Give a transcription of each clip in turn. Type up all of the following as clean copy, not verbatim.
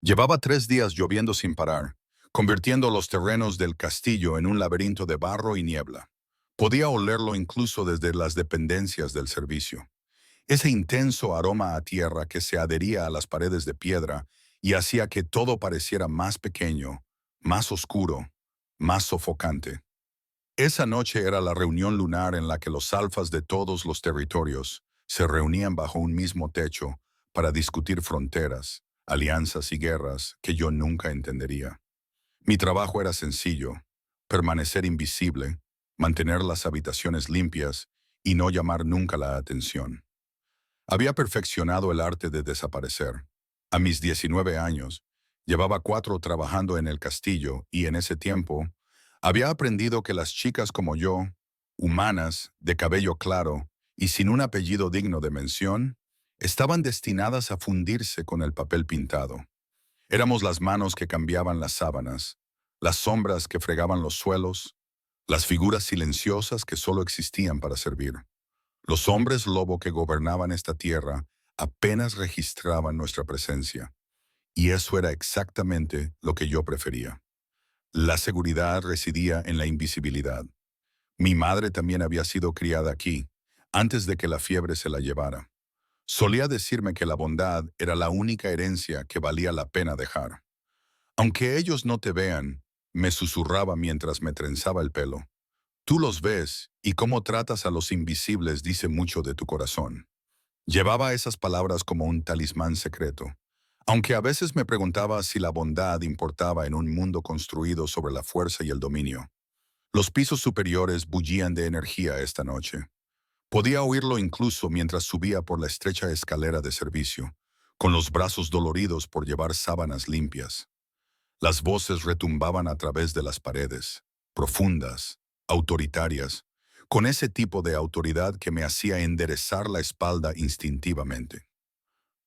Llevaba 3 días lloviendo sin parar, convirtiendo los terrenos del castillo en un laberinto de barro y niebla. Podía olerlo incluso desde las dependencias del servicio. Ese intenso aroma a tierra que se adhería a las paredes de piedra y hacía que todo pareciera más pequeño, más oscuro, más sofocante. Esa noche era la reunión lunar en la que los alfas de todos los territorios se reunían bajo un mismo techo para discutir fronteras, alianzas y guerras que yo nunca entendería. Mi trabajo era sencillo: permanecer invisible, mantener las habitaciones limpias y no llamar nunca la atención. Había perfeccionado el arte de desaparecer. A mis 19 años, llevaba 4 trabajando en el castillo y en ese tiempo había aprendido que las chicas como yo, humanas, de cabello claro y sin un apellido digno de mención, estaban destinadas a fundirse con el papel pintado. Éramos las manos que cambiaban las sábanas, las sombras que fregaban los suelos, las figuras silenciosas que solo existían para servir. Los hombres lobo que gobernaban esta tierra apenas registraban nuestra presencia, y eso era exactamente lo que yo prefería. La seguridad residía en la invisibilidad. Mi madre también había sido criada aquí, antes de que la fiebre se la llevara. Solía decirme que la bondad era la única herencia que valía la pena dejar. Aunque ellos no te vean, me susurraba mientras me trenzaba el pelo. Tú los ves, y cómo tratas a los invisibles dice mucho de tu corazón. Llevaba esas palabras como un talismán secreto, aunque a veces me preguntaba si la bondad importaba en un mundo construido sobre la fuerza y el dominio. Los pisos superiores bullían de energía esta noche. Podía oírlo incluso mientras subía por la estrecha escalera de servicio, con los brazos doloridos por llevar sábanas limpias. Las voces retumbaban a través de las paredes, profundas, autoritarias, con ese tipo de autoridad que me hacía enderezar la espalda instintivamente.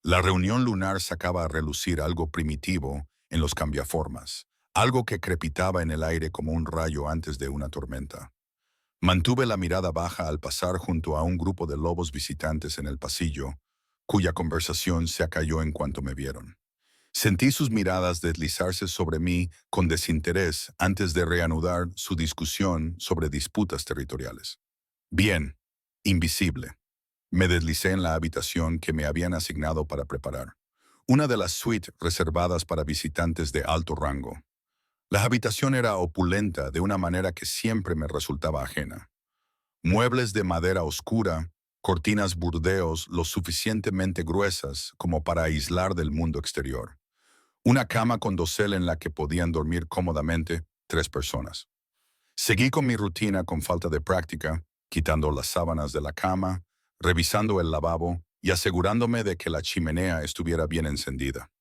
La reunión lunar sacaba a relucir algo primitivo en los cambiaformas, algo que crepitaba en el aire como un rayo antes de una tormenta. Mantuve la mirada baja al pasar junto a un grupo de lobos visitantes en el pasillo, cuya conversación se acalló en cuanto me vieron. Sentí sus miradas deslizarse sobre mí con desinterés antes de reanudar su discusión sobre disputas territoriales. Bien, invisible. Me deslicé en la habitación que me habían asignado para preparar, una de las suites reservadas para visitantes de alto rango. La habitación era opulenta de una manera que siempre me resultaba ajena. Muebles de madera oscura, cortinas burdeos lo suficientemente gruesas como para aislar del mundo exterior. Una cama con dosel en la que podían dormir cómodamente 3 personas. Seguí con mi rutina con falta de práctica, quitando las sábanas de la cama, revisando el lavabo y asegurándome de que la chimenea estuviera bien encendida.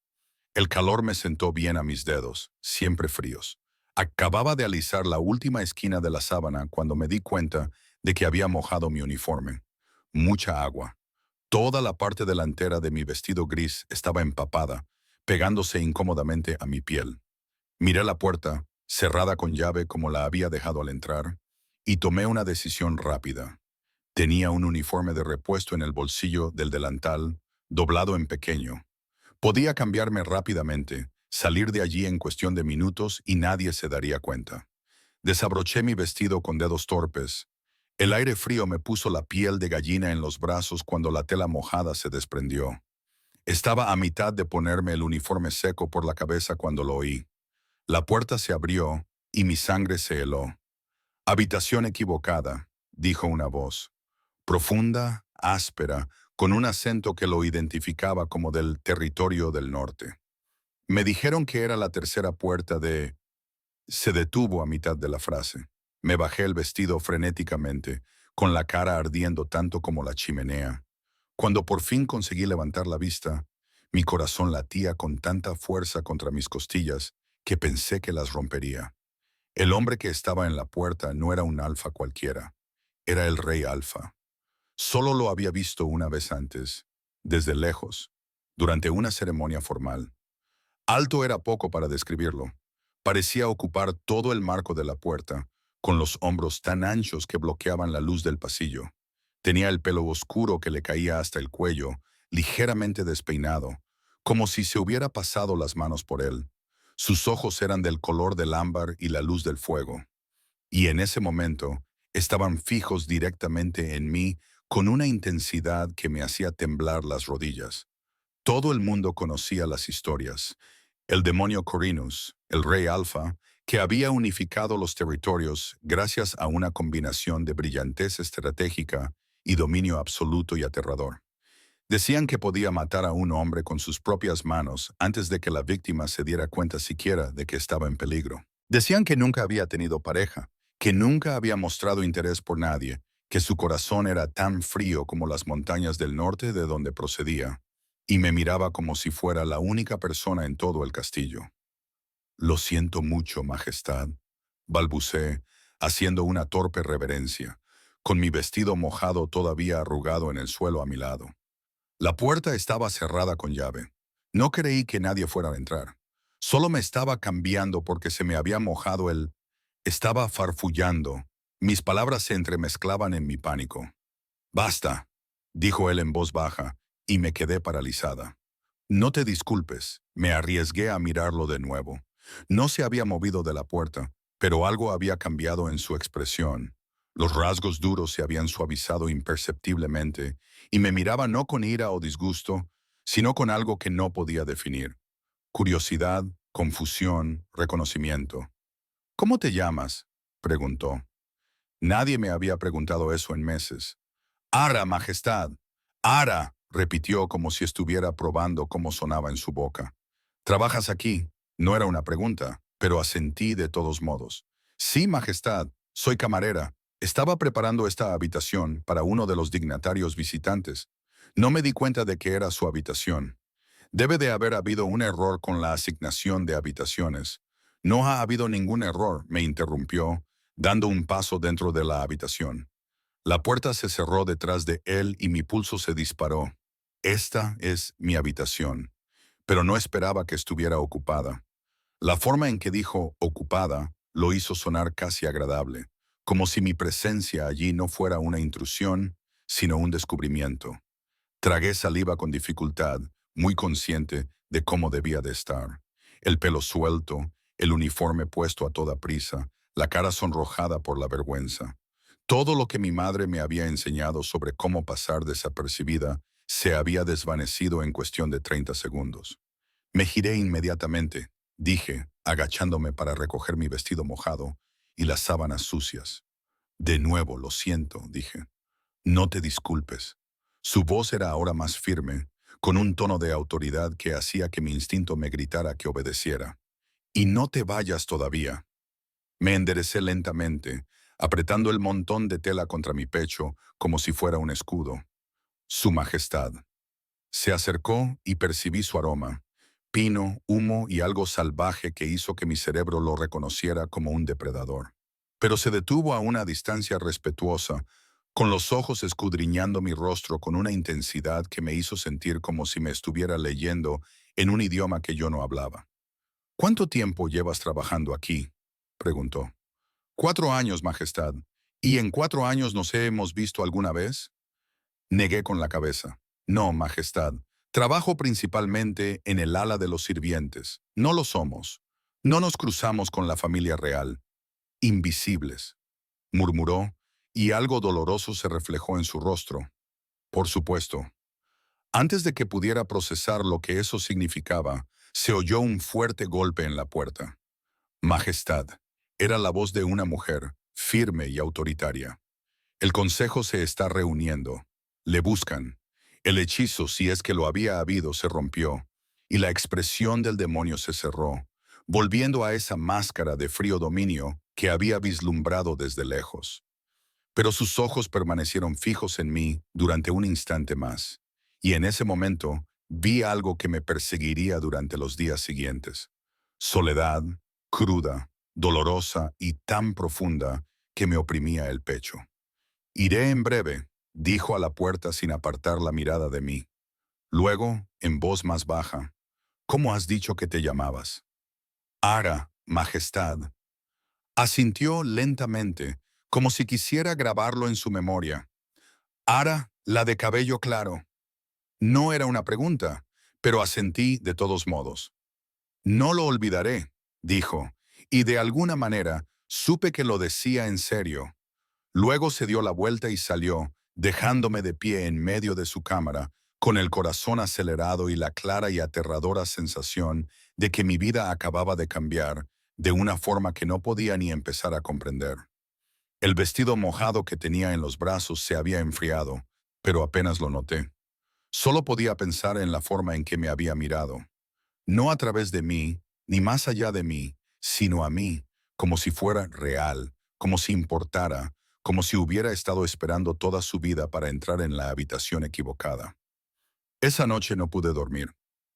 El calor me sentó bien a mis dedos, siempre fríos. Acababa de alisar la última esquina de la sábana cuando me di cuenta de que había mojado mi uniforme. Mucha agua. Toda la parte delantera de mi vestido gris estaba empapada, pegándose incómodamente a mi piel. Miré la puerta, cerrada con llave como la había dejado al entrar, y tomé una decisión rápida. Tenía un uniforme de repuesto en el bolsillo del delantal, doblado en pequeño. Podía cambiarme rápidamente, salir de allí en cuestión de minutos y nadie se daría cuenta. Desabroché mi vestido con dedos torpes. El aire frío me puso la piel de gallina en los brazos cuando la tela mojada se desprendió. Estaba a mitad de ponerme el uniforme seco por la cabeza cuando lo oí. La puerta se abrió y mi sangre se heló. Habitación equivocada, dijo una voz, profunda, áspera, con un acento que lo identificaba como del territorio del norte. Me dijeron que era la tercera puerta de... Se detuvo a mitad de la frase. Me bajé el vestido frenéticamente, con la cara ardiendo tanto como la chimenea. Cuando por fin conseguí levantar la vista, mi corazón latía con tanta fuerza contra mis costillas que pensé que las rompería. El hombre que estaba en la puerta no era un alfa cualquiera, era el rey alfa. Solo lo había visto una vez antes, desde lejos, durante una ceremonia formal. Alto era poco para describirlo. Parecía ocupar todo el marco de la puerta, con los hombros tan anchos que bloqueaban la luz del pasillo. Tenía el pelo oscuro que le caía hasta el cuello, ligeramente despeinado, como si se hubiera pasado las manos por él. Sus ojos eran del color del ámbar y la luz del fuego, y en ese momento estaban fijos directamente en mí con una intensidad que me hacía temblar las rodillas. Todo el mundo conocía las historias. El demonio Corinus, el rey Alfa, que había unificado los territorios gracias a una combinación de brillantez estratégica y dominio absoluto y aterrador. Decían que podía matar a un hombre con sus propias manos antes de que la víctima se diera cuenta siquiera de que estaba en peligro. Decían que nunca había tenido pareja, que nunca había mostrado interés por nadie, que su corazón era tan frío como las montañas del norte de donde procedía, y me miraba como si fuera la única persona en todo el castillo. Lo siento mucho, Majestad, balbuceé, haciendo una torpe reverencia, con mi vestido mojado todavía arrugado en el suelo a mi lado. La puerta estaba cerrada con llave. No creí que nadie fuera a entrar. Solo me estaba cambiando porque se me había mojado el... Estaba farfullando. Mis palabras se entremezclaban en mi pánico. «Basta», dijo él en voz baja, y me quedé paralizada. «No te disculpes», me arriesgué a mirarlo de nuevo. No se había movido de la puerta, pero algo había cambiado en su expresión. Los rasgos duros se habían suavizado imperceptiblemente, y me miraba no con ira o disgusto, sino con algo que no podía definir. Curiosidad, confusión, reconocimiento. «¿Cómo te llamas?», preguntó. Nadie me había preguntado eso en meses. «Ara, Majestad. Ara», repitió como si estuviera probando cómo sonaba en su boca. «¿Trabajas aquí?». No era una pregunta, pero asentí de todos modos. «Sí, Majestad. Soy camarera. Estaba preparando esta habitación para uno de los dignatarios visitantes. No me di cuenta de que era su habitación. Debe de haber habido un error con la asignación de habitaciones». «No ha habido ningún error», me interrumpió, dando un paso dentro de la habitación. La puerta se cerró detrás de él y mi pulso se disparó. «Esta es mi habitación». Pero no esperaba que estuviera ocupada. La forma en que dijo «ocupada» lo hizo sonar casi agradable, como si mi presencia allí no fuera una intrusión, sino un descubrimiento. Tragué saliva con dificultad, muy consciente de cómo debía de estar. El pelo suelto, el uniforme puesto a toda prisa, la cara sonrojada por la vergüenza. Todo lo que mi madre me había enseñado sobre cómo pasar desapercibida se había desvanecido en cuestión de 30 segundos. Me giré inmediatamente, dije, agachándome para recoger mi vestido mojado y las sábanas sucias. «De nuevo, lo siento», dije. «No te disculpes». Su voz era ahora más firme, con un tono de autoridad que hacía que mi instinto me gritara que obedeciera. «Y no te vayas todavía». Me enderecé lentamente, apretando el montón de tela contra mi pecho como si fuera un escudo. «Su Majestad». Se acercó y percibí su aroma, pino, humo y algo salvaje que hizo que mi cerebro lo reconociera como un depredador. Pero se detuvo a una distancia respetuosa, con los ojos escudriñando mi rostro con una intensidad que me hizo sentir como si me estuviera leyendo en un idioma que yo no hablaba. «¿Cuánto tiempo llevas trabajando aquí?», preguntó. «4 años, Majestad. ¿Y en 4 años nos hemos visto alguna vez?». Negué con la cabeza. «No, Majestad. Trabajo principalmente en el ala de los sirvientes. No lo somos. No nos cruzamos con la familia real. Invisibles», murmuró, y algo doloroso se reflejó en su rostro. Por supuesto. Antes de que pudiera procesar lo que eso significaba, se oyó un fuerte golpe en la puerta. «Majestad». Era la voz de una mujer, firme y autoritaria. «El consejo se está reuniendo. Le buscan». El hechizo, si es que lo había habido, se rompió, y la expresión del demonio se cerró, volviendo a esa máscara de frío dominio que había vislumbrado desde lejos. Pero sus ojos permanecieron fijos en mí durante un instante más, y en ese momento vi algo que me perseguiría durante los días siguientes. Soledad, cruda, dolorosa y tan profunda que me oprimía el pecho. «Iré en breve», dijo a la puerta sin apartar la mirada de mí. Luego, en voz más baja, «¿Cómo has dicho que te llamabas?». «Ara, Majestad». Asintió lentamente, como si quisiera grabarlo en su memoria. «Ara, la de cabello claro». No era una pregunta, pero asentí de todos modos. No lo olvidaré, dijo, y de alguna manera supe que lo decía en serio. Luego se dio la vuelta y salió, dejándome de pie en medio de su cámara, con el corazón acelerado y la clara y aterradora sensación de que mi vida acababa de cambiar de una forma que no podía ni empezar a comprender. El vestido mojado que tenía en los brazos se había enfriado, pero apenas lo noté. Solo podía pensar en la forma en que me había mirado. No a través de mí, ni más allá de mí, sino a mí, como si fuera real, como si importara, como si hubiera estado esperando toda su vida para entrar en la habitación equivocada. Esa noche no pude dormir.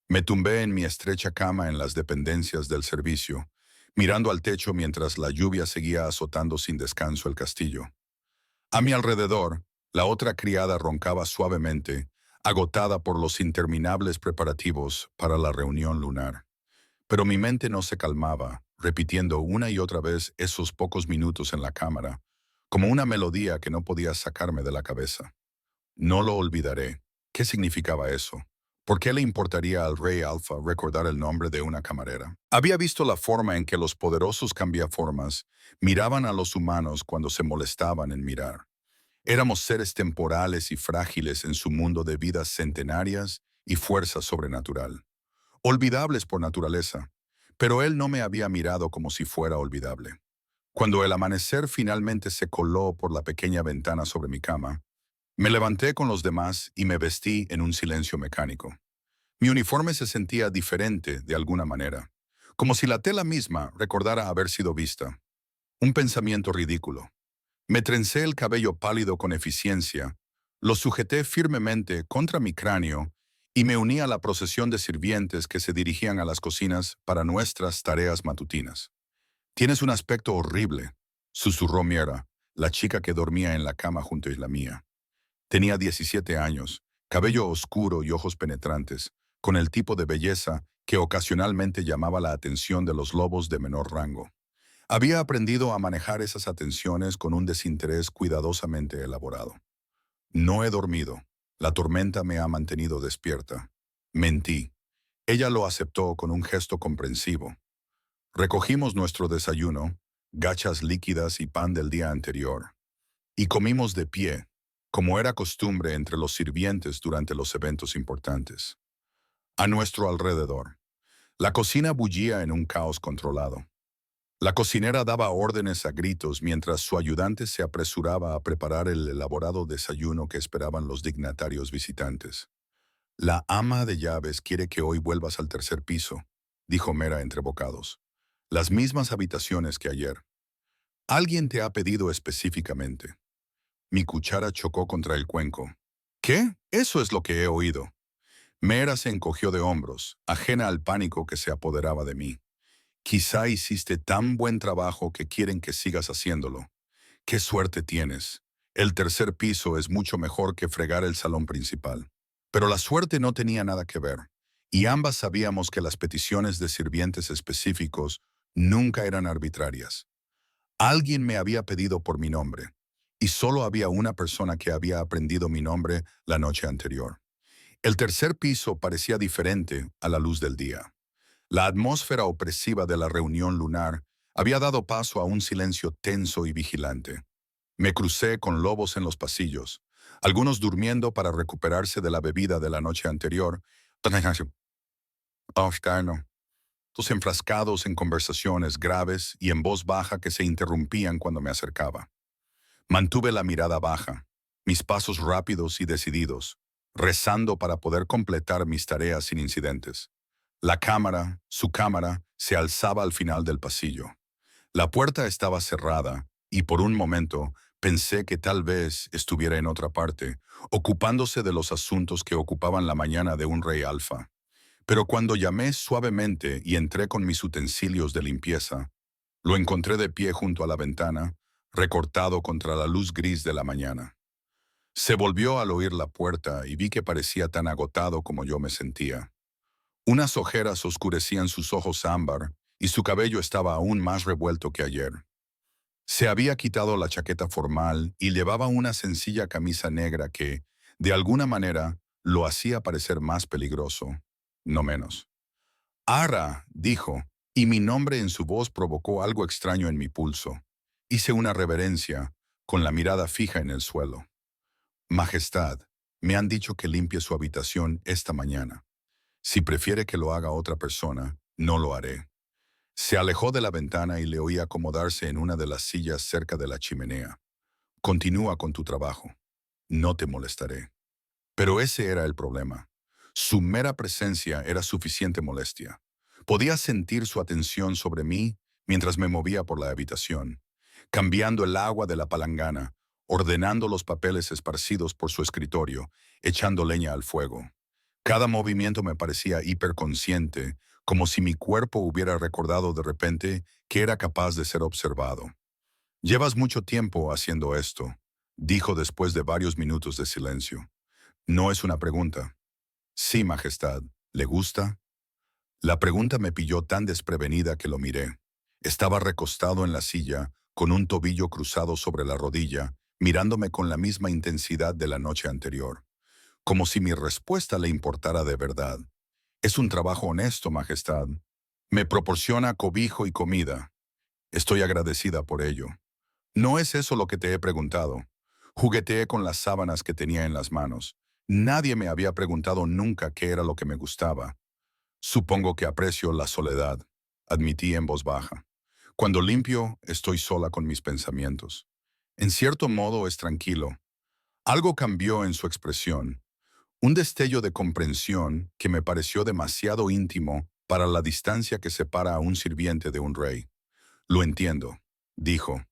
Me tumbé en mi estrecha cama en las dependencias del servicio, mirando al techo mientras la lluvia seguía azotando sin descanso el castillo. A mi alrededor, la otra criada roncaba suavemente, agotada por los interminables preparativos para la reunión lunar. Pero mi mente no se calmaba, repitiendo una y otra vez esos pocos minutos en la cámara, como una melodía que no podía sacarme de la cabeza. No lo olvidaré. ¿Qué significaba eso? ¿Por qué le importaría al rey Alfa recordar el nombre de una camarera? Había visto la forma en que los poderosos cambiaformas miraban a los humanos cuando se molestaban en mirar. Éramos seres temporales y frágiles en su mundo de vidas centenarias y fuerza sobrenatural. Olvidables por naturaleza, pero él no me había mirado como si fuera olvidable. Cuando el amanecer finalmente se coló por la pequeña ventana sobre mi cama, me levanté con los demás y me vestí en un silencio mecánico. Mi uniforme se sentía diferente de alguna manera, como si la tela misma recordara haber sido vista. Un pensamiento ridículo. Me trencé el cabello pálido con eficiencia, lo sujeté firmemente contra mi cráneo y me uní a la procesión de sirvientes que se dirigían a las cocinas para nuestras tareas matutinas. «Tienes un aspecto horrible», susurró Miera, la chica que dormía en la cama junto a la mía. Tenía 17 años, cabello oscuro y ojos penetrantes, con el tipo de belleza que ocasionalmente llamaba la atención de los lobos de menor rango. Había aprendido a manejar esas atenciones con un desinterés cuidadosamente elaborado. No he dormido. La tormenta me ha mantenido despierta. Mentí. Ella lo aceptó con un gesto comprensivo. Recogimos nuestro desayuno, gachas líquidas y pan del día anterior, y comimos de pie, como era costumbre entre los sirvientes durante los eventos importantes. A nuestro alrededor, la cocina bullía en un caos controlado. La cocinera daba órdenes a gritos mientras su ayudante se apresuraba a preparar el elaborado desayuno que esperaban los dignatarios visitantes. «La ama de llaves quiere que hoy vuelvas al tercer piso», dijo Mera entre bocados. «Las mismas habitaciones que ayer. Alguien te ha pedido específicamente». Mi cuchara chocó contra el cuenco. «¿Qué? Eso es lo que he oído». Mera se encogió de hombros, ajena al pánico que se apoderaba de mí. «Quizá hiciste tan buen trabajo que quieren que sigas haciéndolo. ¡Qué suerte tienes! El tercer piso es mucho mejor que fregar el salón principal». Pero la suerte no tenía nada que ver, y ambas sabíamos que las peticiones de sirvientes específicos nunca eran arbitrarias. Alguien me había pedido por mi nombre, y solo había una persona que había aprendido mi nombre la noche anterior. El tercer piso parecía diferente a la luz del día. La atmósfera opresiva de la reunión lunar había dado paso a un silencio tenso y vigilante. Me crucé con lobos en los pasillos, algunos durmiendo para recuperarse de la bebida de la noche anterior, todos enfrascados en conversaciones graves y en voz baja que se interrumpían cuando me acercaba. Mantuve la mirada baja, mis pasos rápidos y decididos, rezando para poder completar mis tareas sin incidentes. La cámara, su cámara, se alzaba al final del pasillo. La puerta estaba cerrada y por un momento pensé que tal vez estuviera en otra parte, ocupándose de los asuntos que ocupaban la mañana de un rey alfa. Pero cuando llamé suavemente y entré con mis utensilios de limpieza, lo encontré de pie junto a la ventana, recortado contra la luz gris de la mañana. Se volvió al oír la puerta y vi que parecía tan agotado como yo me sentía. Unas ojeras oscurecían sus ojos ámbar y su cabello estaba aún más revuelto que ayer. Se había quitado la chaqueta formal y llevaba una sencilla camisa negra que, de alguna manera, lo hacía parecer más peligroso, no menos. Ara, dijo, y mi nombre en su voz provocó algo extraño en mi pulso. Hice una reverencia, con la mirada fija en el suelo. Majestad, me han dicho que limpie su habitación esta mañana. Si prefiere que lo haga otra persona, no lo haré. Se alejó de la ventana y le oí acomodarse en una de las sillas cerca de la chimenea. Continúa con tu trabajo. No te molestaré. Pero ese era el problema. Su mera presencia era suficiente molestia. Podía sentir su atención sobre mí mientras me movía por la habitación, cambiando el agua de la palangana, ordenando los papeles esparcidos por su escritorio, echando leña al fuego. Cada movimiento me parecía hiperconsciente, como si mi cuerpo hubiera recordado de repente que era capaz de ser observado. «Llevas mucho tiempo haciendo esto», dijo después de varios minutos de silencio. «No es una pregunta». «Sí, Majestad. ¿Le gusta?» La pregunta me pilló tan desprevenida que lo miré. Estaba recostado en la silla, con un tobillo cruzado sobre la rodilla, mirándome con la misma intensidad de la noche anterior, como si mi respuesta le importara de verdad. «Es un trabajo honesto, Majestad. Me proporciona cobijo y comida. Estoy agradecida por ello». «No es eso lo que te he preguntado». Jugueteé con las sábanas que tenía en las manos. Nadie me había preguntado nunca qué era lo que me gustaba. «Supongo que aprecio la soledad», admití en voz baja. «Cuando limpio, estoy sola con mis pensamientos. En cierto modo es tranquilo». Algo cambió en su expresión. Un destello de comprensión que me pareció demasiado íntimo para la distancia que separa a un sirviente de un rey. «Lo entiendo», dijo.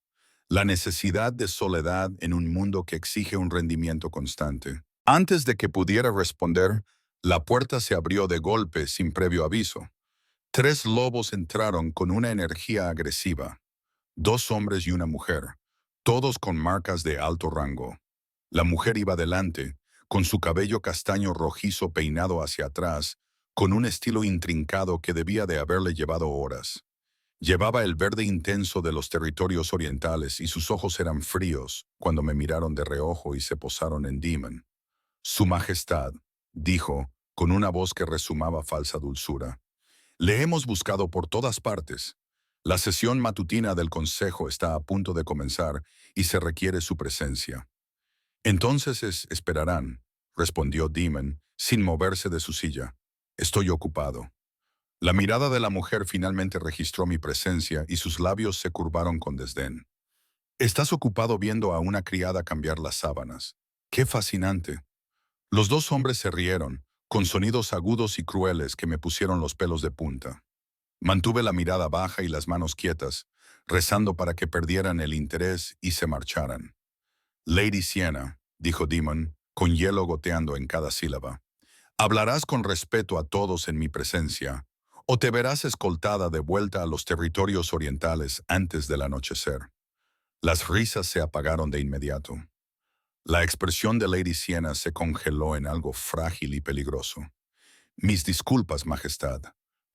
«La necesidad de soledad en un mundo que exige un rendimiento constante». Antes de que pudiera responder, la puerta se abrió de golpe sin previo aviso. 3 lobos entraron con una energía agresiva. 2 hombres y una mujer, todos con marcas de alto rango. La mujer iba delante, con su cabello castaño rojizo peinado hacia atrás, con un estilo intrincado que debía de haberle llevado horas. Llevaba el verde intenso de los territorios orientales y sus ojos eran fríos cuando me miraron de reojo y se posaron en Demon. «Su Majestad», dijo, con una voz que resumaba falsa dulzura. «Le hemos buscado por todas partes. La sesión matutina del Consejo está a punto de comenzar y se requiere su presencia». «Entonces esperarán», respondió Demon, sin moverse de su silla. «Estoy ocupado». La mirada de la mujer finalmente registró mi presencia y sus labios se curvaron con desdén. «Estás ocupado viendo a una criada cambiar las sábanas. ¡Qué fascinante!». Los 2 hombres se rieron, con sonidos agudos y crueles que me pusieron los pelos de punta. Mantuve la mirada baja y las manos quietas, rezando para que perdieran el interés y se marcharan. «Lady Sienna», dijo Demon, con hielo goteando en cada sílaba, «hablarás con respeto a todos en mi presencia, o te verás escoltada de vuelta a los territorios orientales antes del anochecer». Las risas se apagaron de inmediato. La expresión de Lady Sienna se congeló en algo frágil y peligroso. «Mis disculpas, Majestad.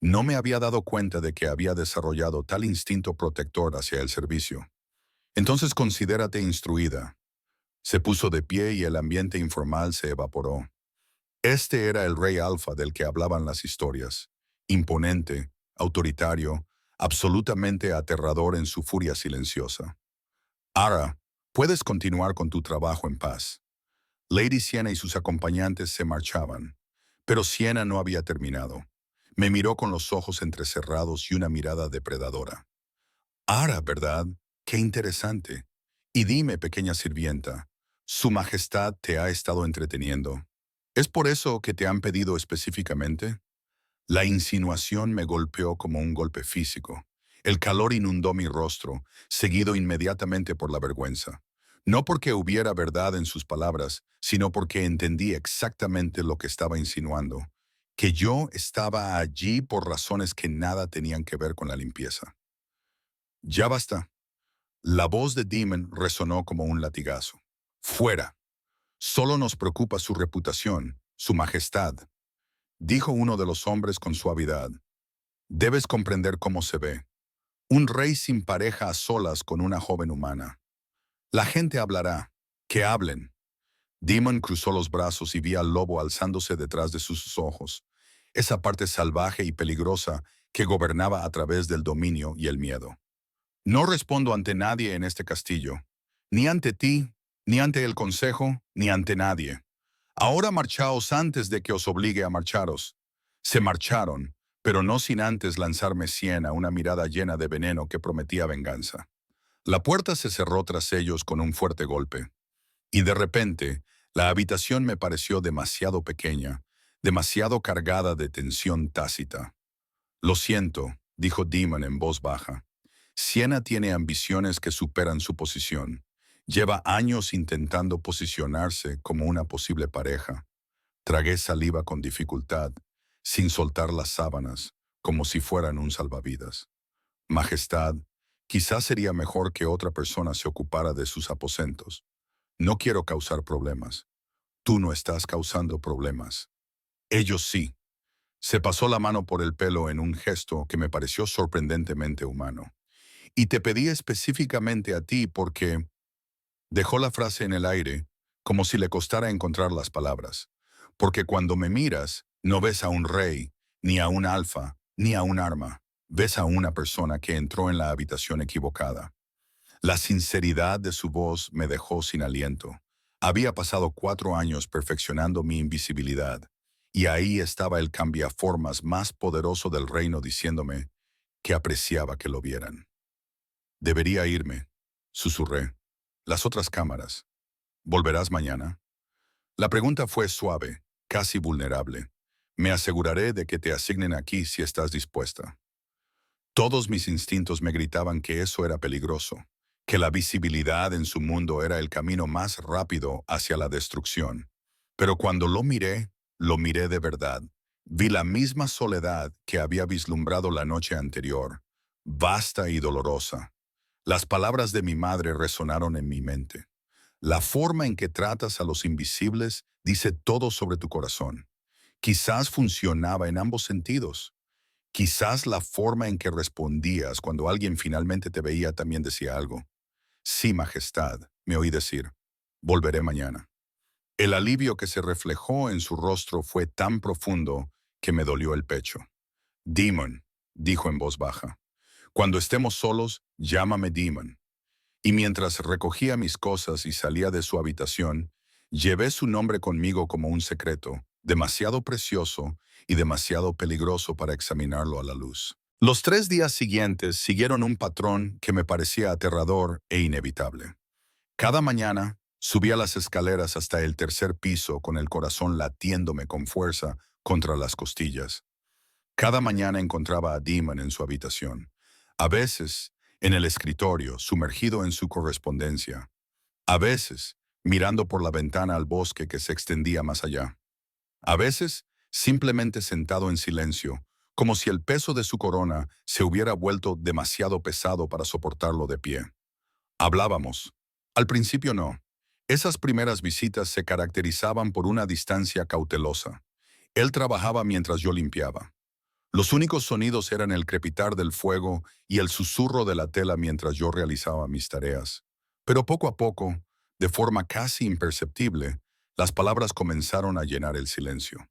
No me había dado cuenta de que había desarrollado tal instinto protector hacia el servicio. Entonces considérate instruida». Se puso de pie y el ambiente informal se evaporó. Este era el rey alfa del que hablaban las historias. Imponente, autoritario, absolutamente aterrador en su furia silenciosa. «Ara, puedes continuar con tu trabajo en paz». Lady Sienna y sus acompañantes se marchaban, pero Sienna no había terminado. Me miró con los ojos entrecerrados y una mirada depredadora. «Ara, ¿verdad? Qué interesante. Y dime, pequeña sirvienta, ¿Su Majestad te ha estado entreteniendo? ¿Es por eso que te han pedido específicamente?». La insinuación me golpeó como un golpe físico. El calor inundó mi rostro, seguido inmediatamente por la vergüenza. No porque hubiera verdad en sus palabras, sino porque entendí exactamente lo que estaba insinuando, que yo estaba allí por razones que nada tenían que ver con la limpieza. «Ya basta». La voz de Demon resonó como un latigazo. «Fuera. Solo nos preocupa su reputación, su majestad», dijo uno de los hombres con suavidad. «Debes comprender cómo se ve. Un rey sin pareja a solas con una joven humana. La gente hablará. Que hablen». Demon cruzó los brazos y vi al lobo alzándose detrás de sus ojos. esa parte salvaje y peligrosa que gobernaba a través del dominio y el miedo. No respondo ante nadie en este castillo, ni ante ti, ni ante el consejo, ni ante nadie. Ahora marchaos antes de que os obligue a marcharos. Se marcharon, pero no sin antes lanzarme a una mirada llena de veneno que prometía venganza. La puerta se cerró tras ellos con un fuerte golpe, y de repente, la habitación me pareció demasiado pequeña, demasiado cargada de tensión tácita. Lo siento, dijo Demon en voz baja. Siena tiene ambiciones que superan su posición. Lleva años intentando posicionarse como una posible pareja. Tragué saliva con dificultad, sin soltar las sábanas, como si fueran un salvavidas. Majestad, quizás sería mejor que otra persona se ocupara de sus aposentos. No quiero causar problemas. Tú no estás causando problemas. Ellos sí. Se pasó la mano por el pelo en un gesto que me pareció sorprendentemente humano. Y te pedí específicamente a ti porque dejó la frase en el aire, como si le costara encontrar las palabras. Porque cuando me miras, no ves a un rey, ni a un alfa, ni a un arma. Ves a una persona que entró en la habitación equivocada. La sinceridad de su voz me dejó sin aliento. Había pasado 4 años perfeccionando mi invisibilidad, y ahí estaba el cambiaformas más poderoso del reino diciéndome que apreciaba que lo vieran. Debería irme, susurré. Las otras cámaras. ¿Volverás mañana? La pregunta fue suave, casi vulnerable. Me aseguraré de que te asignen aquí si estás dispuesta. Todos mis instintos me gritaban que eso era peligroso, que la visibilidad en su mundo era el camino más rápido hacia la destrucción. Pero cuando lo miré de verdad. Vi la misma soledad que había vislumbrado la noche anterior, vasta y dolorosa. Las palabras de mi madre resonaron en mi mente. La forma en que tratas a los invisibles dice todo sobre tu corazón. Quizás funcionaba en ambos sentidos. Quizás la forma en que respondías cuando alguien finalmente te veía también decía algo. Sí, Majestad, me oí decir. Volveré mañana. El alivio que se reflejó en su rostro fue tan profundo que me dolió el pecho. Demon, dijo en voz baja. Cuando estemos solos, llámame Demon. Y mientras recogía mis cosas y salía de su habitación, llevé su nombre conmigo como un secreto, demasiado precioso y demasiado peligroso para examinarlo a la luz. Los 3 días siguientes siguieron un patrón que me parecía aterrador e inevitable. Cada mañana subía las escaleras hasta el tercer piso con el corazón latiéndome con fuerza contra las costillas. Cada mañana encontraba a Demon en su habitación. A veces, en el escritorio, sumergido en su correspondencia. A veces, mirando por la ventana al bosque que se extendía más allá. A veces, simplemente sentado en silencio, como si el peso de su corona se hubiera vuelto demasiado pesado para soportarlo de pie. Hablábamos. Al principio no. Esas primeras visitas se caracterizaban por una distancia cautelosa. Él trabajaba mientras yo limpiaba. Los únicos sonidos eran el crepitar del fuego y el susurro de la tela mientras yo realizaba mis tareas. Pero poco a poco, de forma casi imperceptible, las palabras comenzaron a llenar el silencio.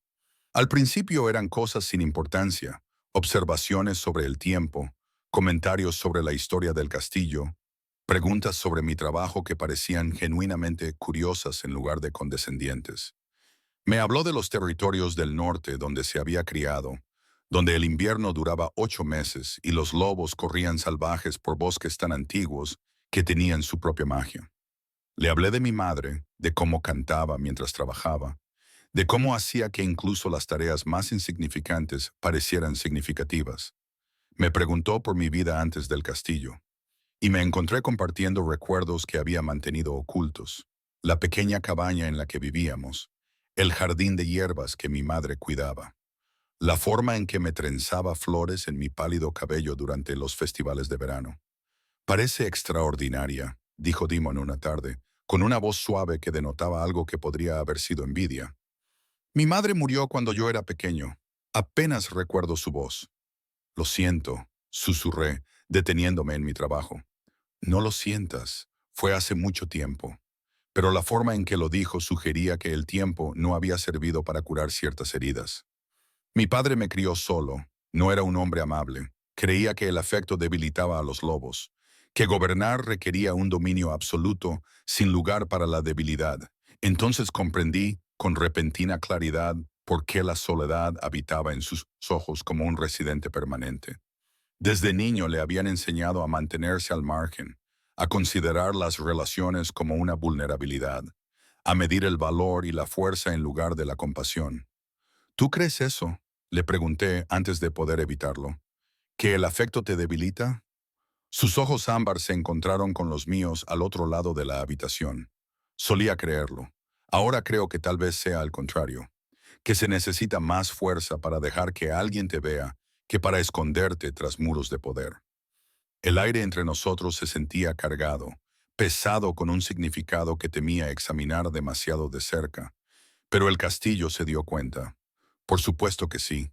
Al principio eran cosas sin importancia, observaciones sobre el tiempo, comentarios sobre la historia del castillo, preguntas sobre mi trabajo que parecían genuinamente curiosas en lugar de condescendientes. Me habló de los territorios del norte donde se había criado, donde el invierno duraba 8 meses y los lobos corrían salvajes por bosques tan antiguos que tenían su propia magia. Le hablé de mi madre, de cómo cantaba mientras trabajaba, de cómo hacía que incluso las tareas más insignificantes parecieran significativas. Me preguntó por mi vida antes del castillo, y me encontré compartiendo recuerdos que había mantenido ocultos, la pequeña cabaña en la que vivíamos, el jardín de hierbas que mi madre cuidaba, la forma en que me trenzaba flores en mi pálido cabello durante los festivales de verano. Parece extraordinaria, dijo Demon una tarde, con una voz suave que denotaba algo que podría haber sido envidia. Mi madre murió cuando yo era pequeño. Apenas recuerdo su voz. Lo siento, susurré, deteniéndome en mi trabajo. No lo sientas, fue hace mucho tiempo. Pero la forma en que lo dijo sugería que el tiempo no había servido para curar ciertas heridas. Mi padre me crió solo. No era un hombre amable. Creía que el afecto debilitaba a los lobos, que gobernar requería un dominio absoluto, sin lugar para la debilidad. Entonces comprendí, con repentina claridad, por qué la soledad habitaba en sus ojos como un residente permanente. Desde niño le habían enseñado a mantenerse al margen, a considerar las relaciones como una vulnerabilidad, a medir el valor y la fuerza en lugar de la compasión. ¿Tú crees eso? Le pregunté antes de poder evitarlo. ¿Que el afecto te debilita? Sus ojos ámbar se encontraron con los míos al otro lado de la habitación. Solía creerlo. Ahora creo que tal vez sea al contrario, que se necesita más fuerza para dejar que alguien te vea que para esconderte tras muros de poder. El aire entre nosotros se sentía cargado, pesado con un significado que temía examinar demasiado de cerca. Pero el castillo se dio cuenta. Por supuesto que sí.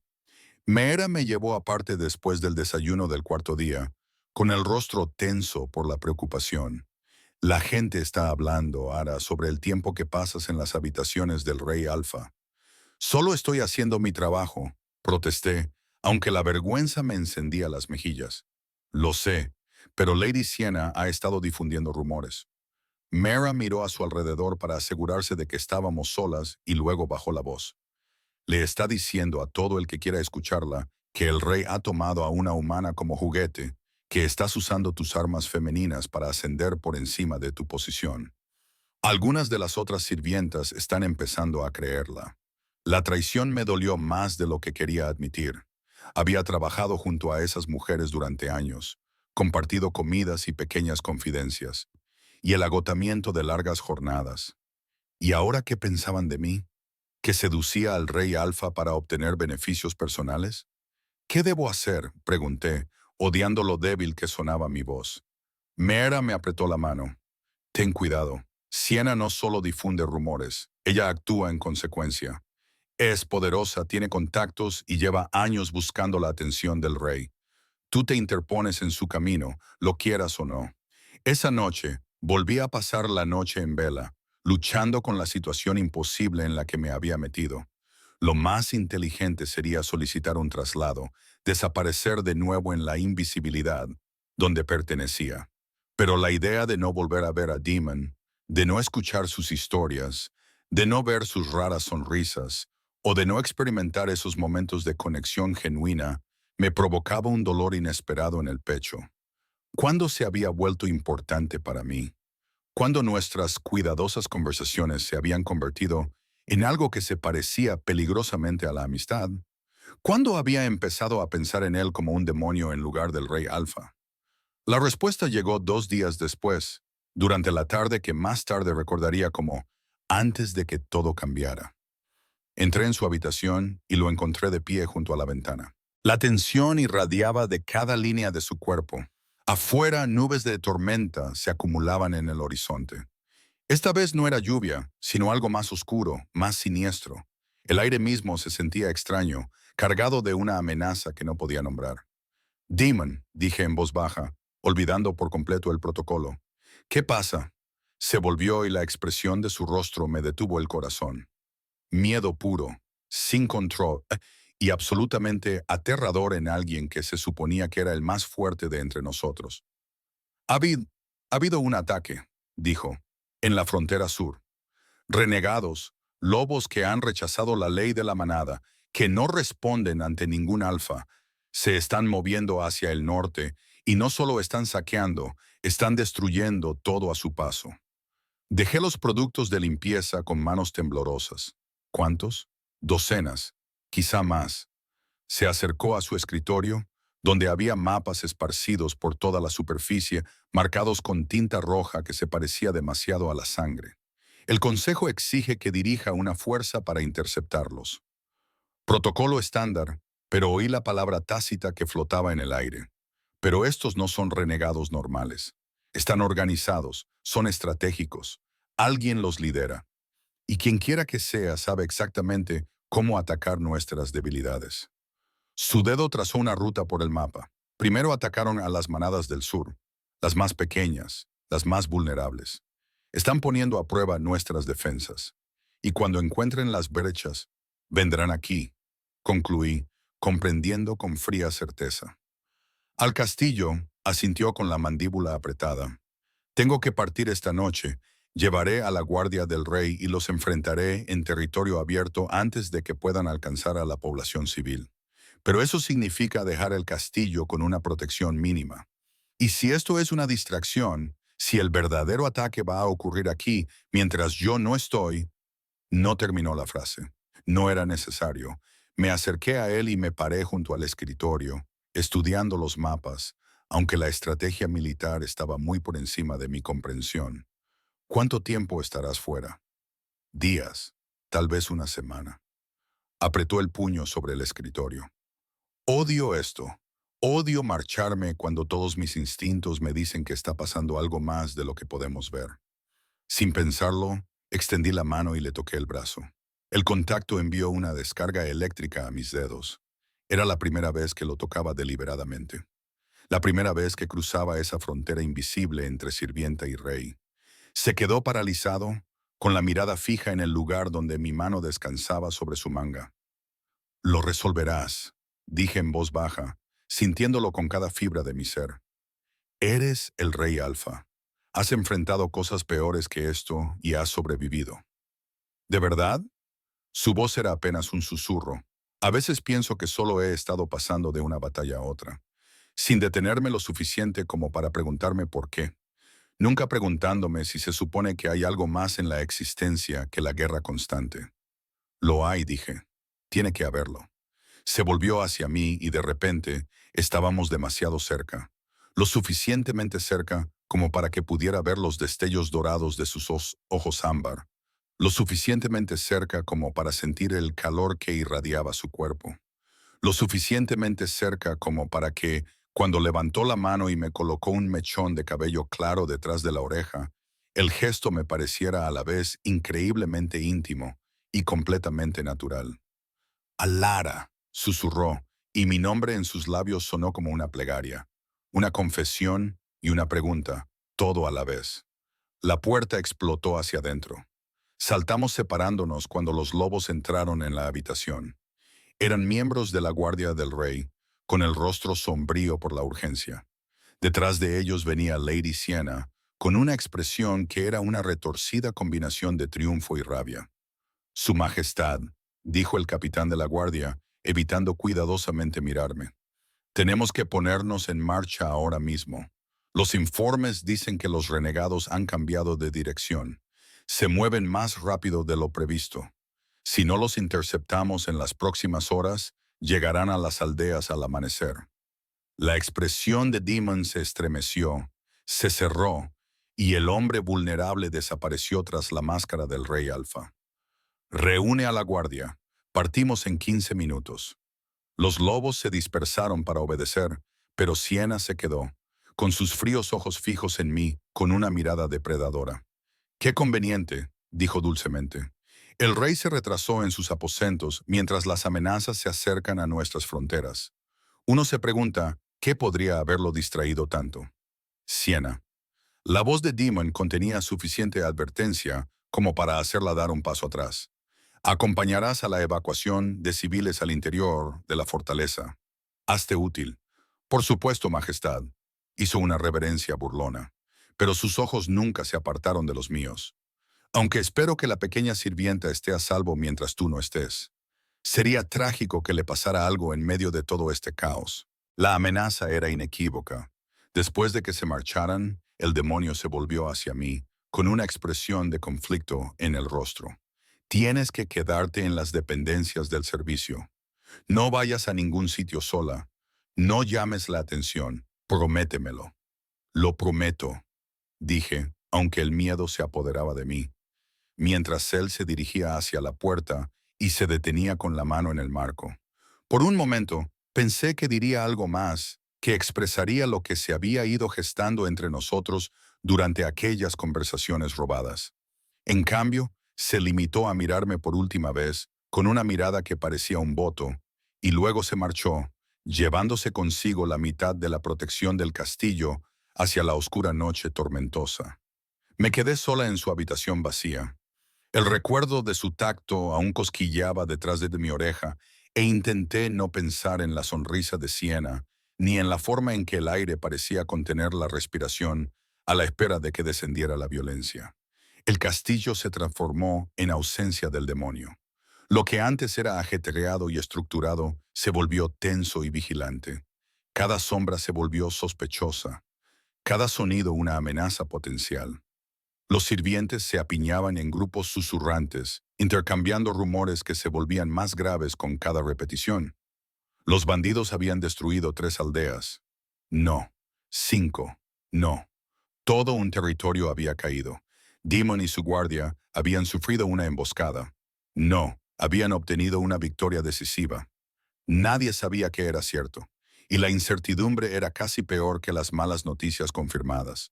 Meera me llevó aparte después del desayuno del cuarto día, con el rostro tenso por la preocupación. La gente está hablando, Ara, sobre el tiempo que pasas en las habitaciones del rey Alfa. Solo estoy haciendo mi trabajo, protesté, aunque la vergüenza me encendía las mejillas. Lo sé, pero Lady Sienna ha estado difundiendo rumores. Mera miró a su alrededor para asegurarse de que estábamos solas y luego bajó la voz. Le está diciendo a todo el que quiera escucharla que el rey ha tomado a una humana como juguete, que estás usando tus armas femeninas para ascender por encima de tu posición. Algunas de las otras sirvientas están empezando a creerla. La traición me dolió más de lo que quería admitir. Había trabajado junto a esas mujeres durante años, compartido comidas y pequeñas confidencias, y el agotamiento de largas jornadas. ¿Y ahora qué pensaban de mí? ¿Que seducía al rey Alfa para obtener beneficios personales? ¿Qué debo hacer?, pregunté, odiando lo débil que sonaba mi voz. Mera me apretó la mano. Ten cuidado. Siena no solo difunde rumores, ella actúa en consecuencia. Es poderosa, tiene contactos y lleva años buscando la atención del rey. Tú te interpones en su camino, lo quieras o no. Esa noche, volví a pasar la noche en vela, luchando con la situación imposible en la que me había metido. Lo más inteligente sería solicitar un traslado, desaparecer de nuevo en la invisibilidad, donde pertenecía. Pero la idea de no volver a ver a Demon, de no escuchar sus historias, de no ver sus raras sonrisas, o de no experimentar esos momentos de conexión genuina, me provocaba un dolor inesperado en el pecho. ¿Cuándo se había vuelto importante para mí? ¿Cuándo nuestras cuidadosas conversaciones se habían convertido en algo que se parecía peligrosamente a la amistad? ¿Cuándo había empezado a pensar en él como un demonio en lugar del rey Alfa? La respuesta llegó 2 días después, durante la tarde que más tarde recordaría como antes de que todo cambiara. Entré en su habitación y lo encontré de pie junto a la ventana. La tensión irradiaba de cada línea de su cuerpo. Afuera, nubes de tormenta se acumulaban en el horizonte. Esta vez no era lluvia, sino algo más oscuro, más siniestro. El aire mismo se sentía extraño, cargado de una amenaza que no podía nombrar. Demon, dije en voz baja, olvidando por completo el protocolo. ¿Qué pasa? Se volvió y la expresión de su rostro me detuvo el corazón. Miedo puro, sin control, y absolutamente aterrador en alguien que se suponía que era el más fuerte de entre nosotros. Ha habido, ha habido un ataque, dijo, en la frontera sur. Renegados, lobos que han rechazado la ley de la manada, que no responden ante ningún alfa, se están moviendo hacia el norte y no solo están saqueando, están destruyendo todo a su paso. Dejé los productos de limpieza con manos temblorosas. ¿Cuántos? Docenas, quizá más. Se acercó a su escritorio, donde había mapas esparcidos por toda la superficie, marcados con tinta roja que se parecía demasiado a la sangre. El Consejo exige que dirija una fuerza para interceptarlos. Protocolo estándar, pero oí la palabra tácita que flotaba en el aire. Pero estos no son renegados normales. Están organizados, son estratégicos. Alguien los lidera. Y quien quiera que sea sabe exactamente cómo atacar nuestras debilidades. Su dedo trazó una ruta por el mapa. Primero atacaron a las manadas del sur, las más pequeñas, las más vulnerables. Están poniendo a prueba nuestras defensas. Y cuando encuentren las brechas, vendrán aquí. concluí, comprendiendo con fría certeza. Al castillo, asintió con la mandíbula apretada. Tengo que partir esta noche. Llevaré a la guardia del rey y los enfrentaré en territorio abierto antes de que puedan alcanzar a la población civil. Pero eso significa dejar el castillo con una protección mínima. Y si esto es una distracción, si el verdadero ataque va a ocurrir aquí mientras yo no estoy, no terminó la frase. No era necesario. Me acerqué a él y me paré junto al escritorio, estudiando los mapas, aunque la estrategia militar estaba muy por encima de mi comprensión. ¿Cuánto tiempo estarás fuera? Días, tal vez una semana. Apretó el puño sobre el escritorio. Odio esto. Odio marcharme cuando todos mis instintos me dicen que está pasando algo más de lo que podemos ver. Sin pensarlo, extendí la mano y le toqué el brazo. El contacto envió una descarga eléctrica a mis dedos. Era la primera vez que lo tocaba deliberadamente. La primera vez que cruzaba esa frontera invisible entre sirvienta y rey. Se quedó paralizado, con la mirada fija en el lugar donde mi mano descansaba sobre su manga. Lo resolverás, dije en voz baja, sintiéndolo con cada fibra de mi ser. Eres el rey Alfa. Has enfrentado cosas peores que esto y has sobrevivido. ¿De verdad? Su voz era apenas un susurro. A veces pienso que solo he estado pasando de una batalla a otra, sin detenerme lo suficiente como para preguntarme por qué. Nunca preguntándome si se supone que hay algo más en la existencia que la guerra constante. Lo hay, dije. Tiene que haberlo. Se volvió hacia mí y de repente estábamos demasiado cerca. Lo suficientemente cerca como para que pudiera ver los destellos dorados de sus ojos ámbar. Lo suficientemente cerca como para sentir el calor que irradiaba su cuerpo. Lo suficientemente cerca como para que, cuando levantó la mano y me colocó un mechón de cabello claro detrás de la oreja, el gesto me pareciera a la vez increíblemente íntimo y completamente natural. Alara, susurró, y mi nombre en sus labios sonó como una plegaria, una confesión y una pregunta, todo a la vez. La puerta explotó hacia adentro. Saltamos separándonos cuando los lobos entraron en la habitación. Eran miembros de la Guardia del Rey, con el rostro sombrío por la urgencia. Detrás de ellos venía Lady Sienna, con una expresión que era una retorcida combinación de triunfo y rabia. Su Majestad, dijo el capitán de la Guardia, evitando cuidadosamente mirarme. Tenemos que ponernos en marcha ahora mismo. Los informes dicen que los renegados han cambiado de dirección. Se mueven más rápido de lo previsto. Si no los interceptamos en las próximas horas, llegarán a las aldeas al amanecer. La expresión de Demon se estremeció, se cerró, y el hombre vulnerable desapareció tras la máscara del Rey Alfa. Reúne a la guardia. Partimos en 15 minutos. Los lobos se dispersaron para obedecer, pero Siena se quedó, con sus fríos ojos fijos en mí, con una mirada depredadora. «Qué conveniente», dijo dulcemente. «El rey se retrasó en sus aposentos mientras las amenazas se acercan a nuestras fronteras. Uno se pregunta, ¿qué podría haberlo distraído tanto?» Siena. La voz de Demon contenía suficiente advertencia como para hacerla dar un paso atrás. «Acompañarás a la evacuación de civiles al interior de la fortaleza. Hazte útil». «Por supuesto, Majestad», hizo una reverencia burlona, pero sus ojos nunca se apartaron de los míos. «Aunque espero que la pequeña sirvienta esté a salvo mientras tú no estés. Sería trágico que le pasara algo en medio de todo este caos». La amenaza era inequívoca. Después de que se marcharan, el demonio se volvió hacia mí, con una expresión de conflicto en el rostro. «Tienes que quedarte en las dependencias del servicio. No vayas a ningún sitio sola. No llames la atención. Prométemelo». «Lo prometo», dije, aunque el miedo se apoderaba de mí, mientras él se dirigía hacia la puerta y se detenía con la mano en el marco. Por un momento, pensé que diría algo más, que expresaría lo que se había ido gestando entre nosotros durante aquellas conversaciones robadas. En cambio, se limitó a mirarme por última vez, con una mirada que parecía un voto, y luego se marchó, llevándose consigo la mitad de la protección del castillo hacia la oscura noche tormentosa. Me quedé sola en su habitación vacía. El recuerdo de su tacto aún cosquilleaba detrás de mi oreja, e intenté no pensar en la sonrisa de Siena, ni en la forma en que el aire parecía contener la respiración a la espera de que descendiera la violencia. El castillo se transformó en ausencia del demonio. Lo que antes era ajetreado y estructurado se volvió tenso y vigilante. Cada sombra se volvió sospechosa, cada sonido una amenaza potencial. Los sirvientes se apiñaban en grupos susurrantes, intercambiando rumores que se volvían más graves con cada repetición. Los bandidos habían destruido 3 aldeas. No. 5. No. Todo un territorio había caído. Demon y su guardia habían sufrido una emboscada. No. Habían obtenido una victoria decisiva. Nadie sabía que era cierto, y la incertidumbre era casi peor que las malas noticias confirmadas.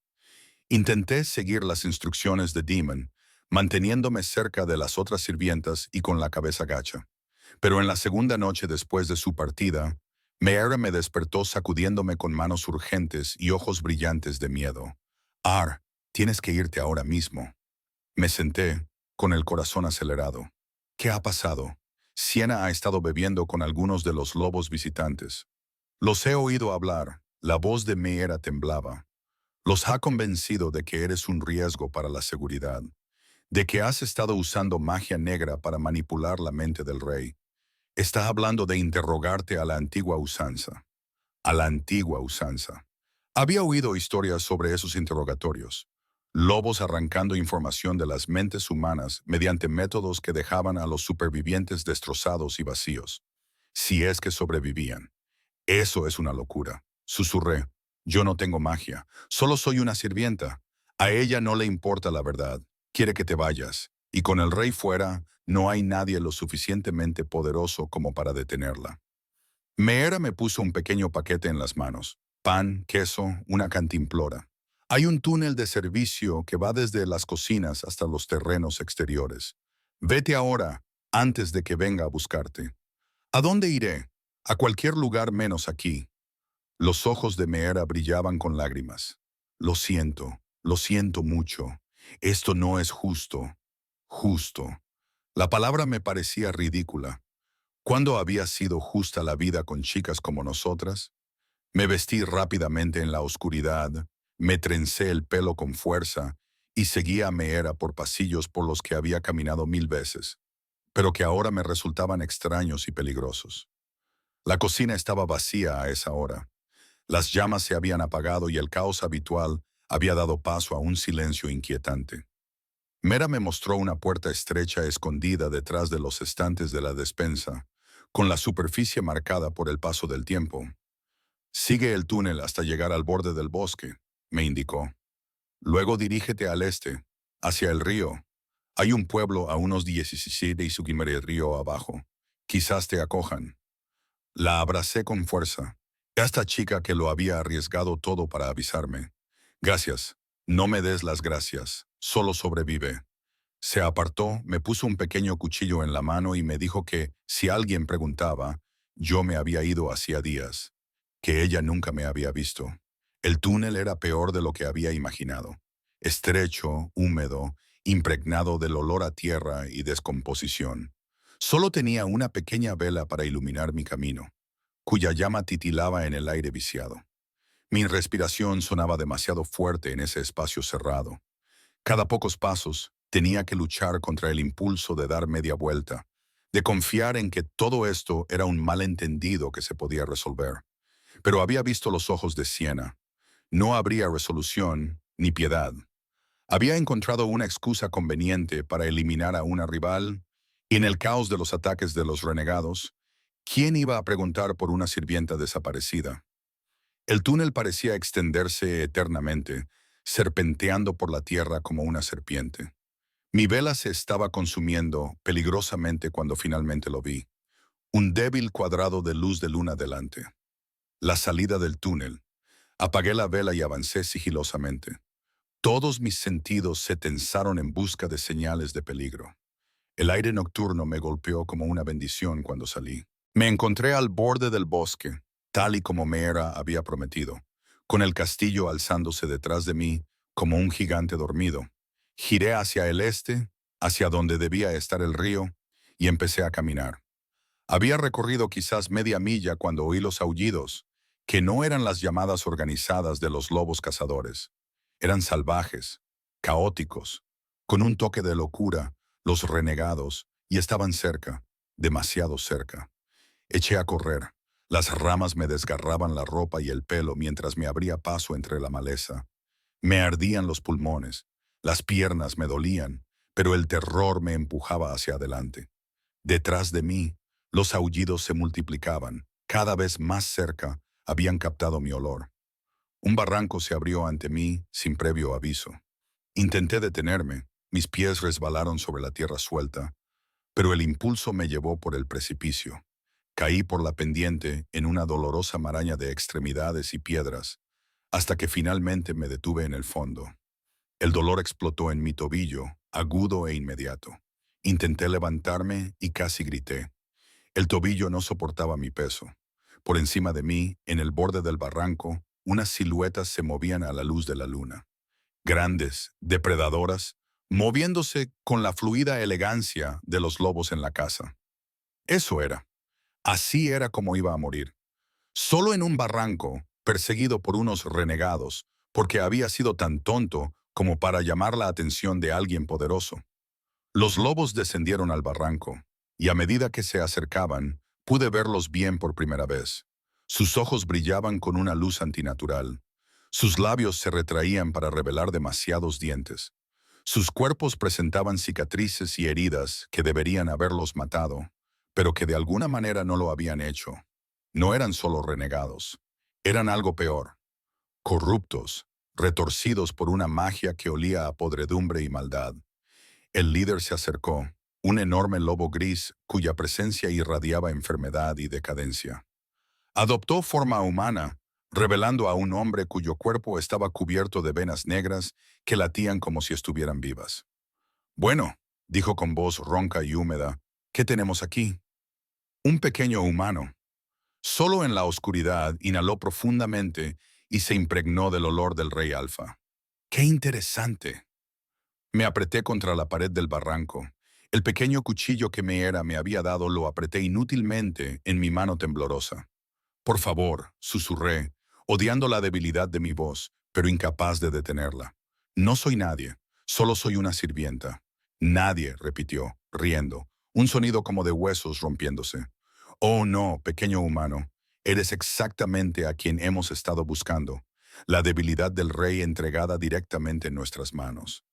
Intenté seguir las instrucciones de Demon, manteniéndome cerca de las otras sirvientas y con la cabeza gacha. Pero en la segunda noche después de su partida, Meera me despertó sacudiéndome con manos urgentes y ojos brillantes de miedo. Ar, tienes que irte ahora mismo. Me senté, con el corazón acelerado. ¿Qué ha pasado? Siena ha estado bebiendo con algunos de los lobos visitantes. Los he oído hablar. La voz de Meera temblaba. Los ha convencido de que eres un riesgo para la seguridad, de que has estado usando magia negra para manipular la mente del rey. Está hablando de interrogarte a la antigua usanza. A la antigua usanza. Había oído historias sobre esos interrogatorios. Lobos arrancando información de las mentes humanas mediante métodos que dejaban a los supervivientes destrozados y vacíos. Si es que sobrevivían. Eso es una locura. Susurré. Yo no tengo magia. Solo soy una sirvienta. A ella no le importa la verdad. Quiere que te vayas. Y con el rey fuera, no hay nadie lo suficientemente poderoso como para detenerla. Meera me puso un pequeño paquete en las manos. Pan, queso, una cantimplora. Hay un túnel de servicio que va desde las cocinas hasta los terrenos exteriores. Vete ahora, antes de que venga a buscarte. ¿A dónde iré? A cualquier lugar menos aquí. Los ojos de Meera brillaban con lágrimas. Lo siento mucho. Esto no es justo. Justo. La palabra me parecía ridícula. ¿Cuándo había sido justa la vida con chicas como nosotras? Me vestí rápidamente en la oscuridad, me trencé el pelo con fuerza y seguí a Meera por pasillos por los que había caminado 1000 veces, pero que ahora me resultaban extraños y peligrosos. La cocina estaba vacía a esa hora. Las llamas se habían apagado y el caos habitual había dado paso a un silencio inquietante. Mera me mostró una puerta estrecha escondida detrás de los estantes de la despensa, con la superficie marcada por el paso del tiempo. Sigue el túnel hasta llegar al borde del bosque, me indicó. Luego dirígete al este, hacia el río. Hay un pueblo a unos 17 y su río abajo. Quizás te acojan. La abracé con fuerza. Esta chica que lo había arriesgado todo para avisarme. Gracias. No me des las gracias. Solo sobrevive. Se apartó, me puso un pequeño cuchillo en la mano y me dijo que, si alguien preguntaba, yo me había ido hacía días, que ella nunca me había visto. El túnel era peor de lo que había imaginado. Estrecho, húmedo, impregnado del olor a tierra y descomposición. Solo tenía una pequeña vela para iluminar mi camino, cuya llama titilaba en el aire viciado. Mi respiración sonaba demasiado fuerte en ese espacio cerrado. Cada pocos pasos tenía que luchar contra el impulso de dar media vuelta, de confiar en que todo esto era un malentendido que se podía resolver. Pero había visto los ojos de Siena. No habría resolución ni piedad. Había encontrado una excusa conveniente para eliminar a una rival, y en el caos de los ataques de los renegados, ¿quién iba a preguntar por una sirvienta desaparecida? El túnel parecía extenderse eternamente, serpenteando por la tierra como una serpiente. Mi vela se estaba consumiendo peligrosamente cuando finalmente lo vi. Un débil cuadrado de luz de luna delante. La salida del túnel. Apagué la vela y avancé sigilosamente. Todos mis sentidos se tensaron en busca de señales de peligro. El aire nocturno me golpeó como una bendición cuando salí. Me encontré al borde del bosque, tal y como Meera había prometido, con el castillo alzándose detrás de mí como un gigante dormido. Giré hacia el este, hacia donde debía estar el río, y empecé a caminar. Había recorrido quizás media milla cuando oí los aullidos, que no eran las llamadas organizadas de los lobos cazadores. Eran salvajes, caóticos, con un toque de locura, los renegados, y estaban cerca, demasiado cerca. Eché a correr. Las ramas me desgarraban la ropa y el pelo mientras me abría paso entre la maleza. Me ardían los pulmones, las piernas me dolían, pero el terror me empujaba hacia adelante. Detrás de mí, los aullidos se multiplicaban. Cada vez más cerca habían captado mi olor. Un barranco se abrió ante mí sin previo aviso. Intenté detenerme, mis pies resbalaron sobre la tierra suelta, pero el impulso me llevó por el precipicio. Caí por la pendiente en una dolorosa maraña de extremidades y piedras, hasta que finalmente me detuve en el fondo. El dolor explotó en mi tobillo, agudo e inmediato. Intenté levantarme y casi grité. El tobillo no soportaba mi peso. Por encima de mí, en el borde del barranco, unas siluetas se movían a la luz de la luna. Grandes, depredadoras, moviéndose con la fluida elegancia de los lobos en la caza. Eso era. Así era como iba a morir. Solo en un barranco, perseguido por unos renegados, porque había sido tan tonto como para llamar la atención de alguien poderoso. Los lobos descendieron al barranco, y a medida que se acercaban, pude verlos bien por primera vez. Sus ojos brillaban con una luz antinatural. Sus labios se retraían para revelar demasiados dientes. Sus cuerpos presentaban cicatrices y heridas que deberían haberlos matado, pero que de alguna manera no lo habían hecho. No eran solo renegados. Eran algo peor. Corruptos, retorcidos por una magia que olía a podredumbre y maldad. El líder se acercó, un enorme lobo gris cuya presencia irradiaba enfermedad y decadencia. Adoptó forma humana, revelando a un hombre cuyo cuerpo estaba cubierto de venas negras que latían como si estuvieran vivas. «Bueno», dijo con voz ronca y húmeda, «¿qué tenemos aquí?» Un pequeño humano. Solo en la oscuridad inhaló profundamente y se impregnó del olor del rey alfa. ¡Qué interesante! Me apreté contra la pared del barranco. El pequeño cuchillo que me había dado lo apreté inútilmente en mi mano temblorosa. «Por favor», susurré, odiando la debilidad de mi voz, pero incapaz de detenerla. «No soy nadie, solo soy una sirvienta». «Nadie», repitió, riendo, un sonido como de huesos rompiéndose. «Oh no, pequeño humano, eres exactamente a quien hemos estado buscando, la debilidad del rey entregada directamente en nuestras manos».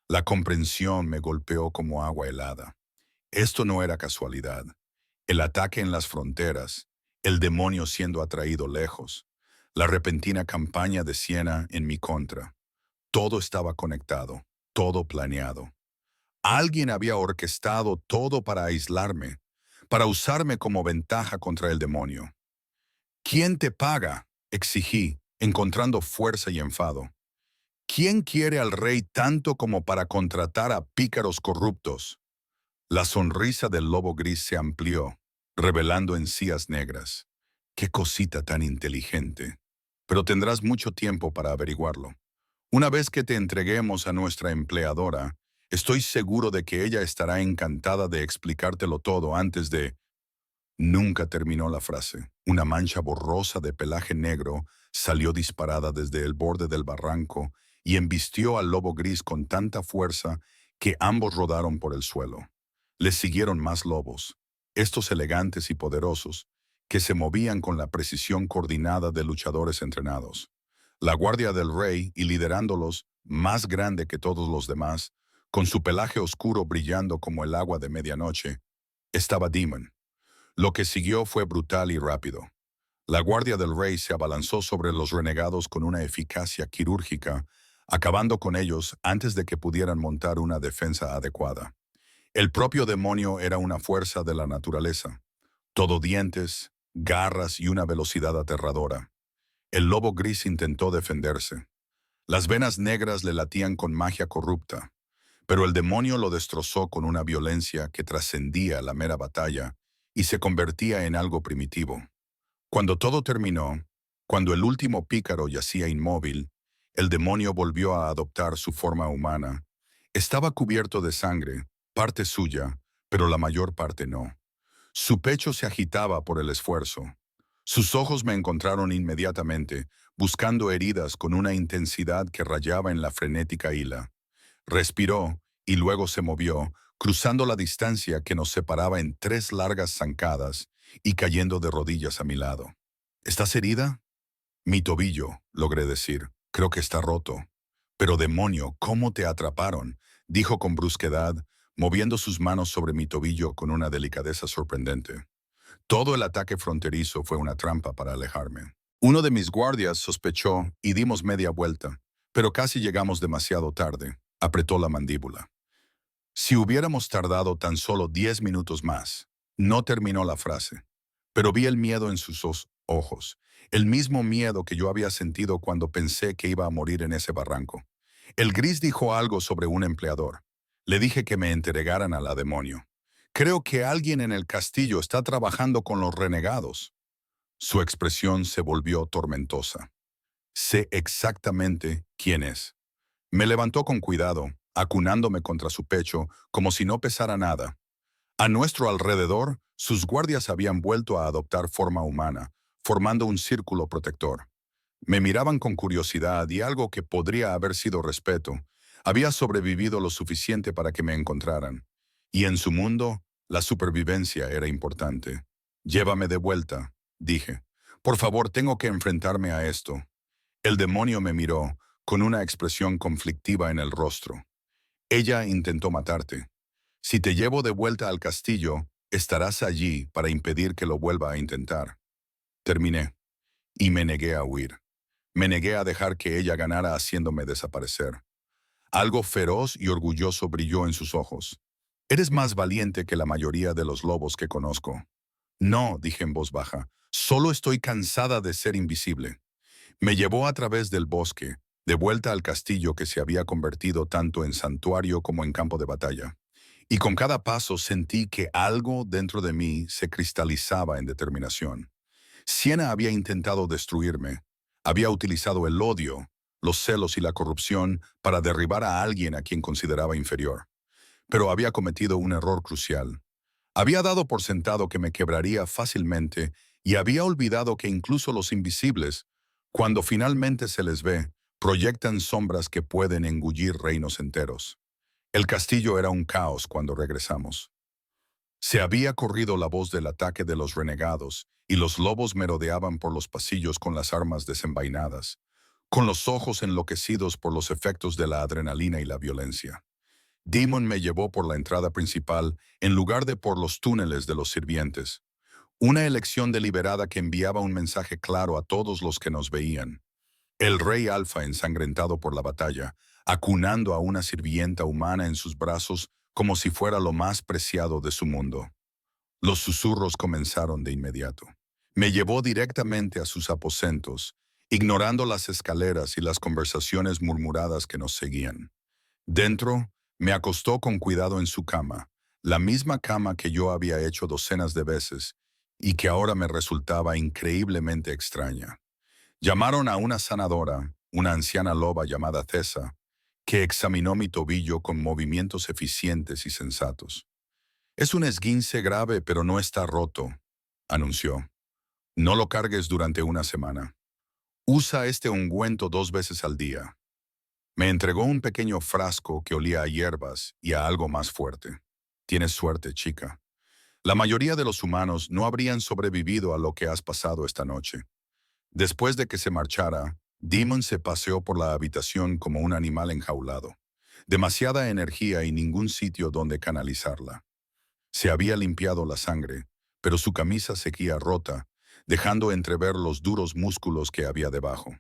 La comprensión me golpeó como agua helada. Esto no era casualidad. El ataque en las fronteras, el demonio siendo atraído lejos, la repentina campaña de Siena en mi contra. Todo estaba conectado, todo planeado. Alguien había orquestado todo para aislarme, para usarme como ventaja contra el demonio. «¿Quién te paga?», exigí, encontrando fuerza y enfado. «¿Quién quiere al rey tanto como para contratar a pícaros corruptos?» La sonrisa del lobo gris se amplió, revelando encías negras. «Qué cosita tan inteligente. Pero tendrás mucho tiempo para averiguarlo. Una vez que te entreguemos a nuestra empleadora, estoy seguro de que ella estará encantada de explicártelo todo antes de...» Nunca terminó la frase. Una mancha borrosa de pelaje negro salió disparada desde el borde del barranco y embistió al lobo gris con tanta fuerza que ambos rodaron por el suelo. Les siguieron más lobos, estos elegantes y poderosos, que se movían con la precisión coordinada de luchadores entrenados. La guardia del rey, y liderándolos, más grande que todos los demás, con su pelaje oscuro brillando como el agua de medianoche, estaba Demon. Lo que siguió fue brutal y rápido. La guardia del rey se abalanzó sobre los renegados con una eficacia quirúrgica, acabando con ellos antes de que pudieran montar una defensa adecuada. El propio demonio era una fuerza de la naturaleza, todo dientes, garras y una velocidad aterradora. El lobo gris intentó defenderse. Las venas negras le latían con magia corrupta, pero el demonio lo destrozó con una violencia que trascendía la mera batalla y se convertía en algo primitivo. Cuando todo terminó, cuando el último pícaro yacía inmóvil, el demonio volvió a adoptar su forma humana. Estaba cubierto de sangre, parte suya, pero la mayor parte no. Su pecho se agitaba por el esfuerzo. Sus ojos me encontraron inmediatamente, buscando heridas con una intensidad que rayaba en la frenética hila. Respiró y luego se movió, cruzando la distancia que nos separaba en 3 largas zancadas y cayendo de rodillas a mi lado. ¿Estás herida? Mi tobillo, logré decir. Creo que está roto. Pero demonio, ¿cómo te atraparon? Dijo con brusquedad, moviendo sus manos sobre mi tobillo con una delicadeza sorprendente. Todo el ataque fronterizo fue una trampa para alejarme. Uno de mis guardias sospechó y dimos media vuelta, pero casi llegamos demasiado tarde. Apretó la mandíbula. Si hubiéramos tardado tan solo 10 minutos más, no terminó la frase, pero vi el miedo en sus ojos, el mismo miedo que yo había sentido cuando pensé que iba a morir en ese barranco. El gris dijo algo sobre un empleador. Le dije que me entregaran a la demonio. Creo que alguien en el castillo está trabajando con los renegados. Su expresión se volvió tormentosa. Sé exactamente quién es. Me levantó con cuidado, acunándome contra su pecho, como si no pesara nada. A nuestro alrededor, sus guardias habían vuelto a adoptar forma humana, formando un círculo protector. Me miraban con curiosidad y algo que podría haber sido respeto. Había sobrevivido lo suficiente para que me encontraran. Y en su mundo, la supervivencia era importante. Llévame de vuelta, dije. Por favor, tengo que enfrentarme a esto. El demonio me miró, con una expresión conflictiva en el rostro. Ella intentó matarte. Si te llevo de vuelta al castillo, estarás allí para impedir que lo vuelva a intentar. Terminé, y me negué a huir. Me negué a dejar que ella ganara haciéndome desaparecer. Algo feroz y orgulloso brilló en sus ojos. Eres más valiente que la mayoría de los lobos que conozco. No, dije en voz baja, solo estoy cansada de ser invisible. Me llevó a través del bosque, de vuelta al castillo que se había convertido tanto en santuario como en campo de batalla. Y con cada paso sentí que algo dentro de mí se cristalizaba en determinación. Siena había intentado destruirme. Había utilizado el odio, los celos y la corrupción para derribar a alguien a quien consideraba inferior. Pero había cometido un error crucial. Había dado por sentado que me quebraría fácilmente y había olvidado que incluso los invisibles, cuando finalmente se les ve, proyectan sombras que pueden engullir reinos enteros. El castillo era un caos cuando regresamos. Se había corrido la voz del ataque de los renegados y los lobos merodeaban por los pasillos con las armas desenvainadas, con los ojos enloquecidos por los efectos de la adrenalina y la violencia. Demon me llevó por la entrada principal en lugar de por los túneles de los sirvientes. Una elección deliberada que enviaba un mensaje claro a todos los que nos veían. El rey Alfa ensangrentado por la batalla, acunando a una sirvienta humana en sus brazos como si fuera lo más preciado de su mundo. Los susurros comenzaron de inmediato. Me llevó directamente a sus aposentos, ignorando las escaleras y las conversaciones murmuradas que nos seguían. Dentro, me acostó con cuidado en su cama, la misma cama que yo había hecho docenas de veces y que ahora me resultaba increíblemente extraña. Llamaron a una sanadora, una anciana loba llamada Tessa, que examinó mi tobillo con movimientos eficientes y sensatos. Es un esguince grave, pero no está roto, anunció. No lo cargues durante una semana. Usa este ungüento 2 veces al día. Me entregó un pequeño frasco que olía a hierbas y a algo más fuerte. Tienes suerte, chica. La mayoría de los humanos no habrían sobrevivido a lo que has pasado esta noche. Después de que se marchara, Demon se paseó por la habitación como un animal enjaulado. Demasiada energía y ningún sitio donde canalizarla. Se había limpiado la sangre, pero su camisa seguía rota, dejando entrever los duros músculos que había debajo.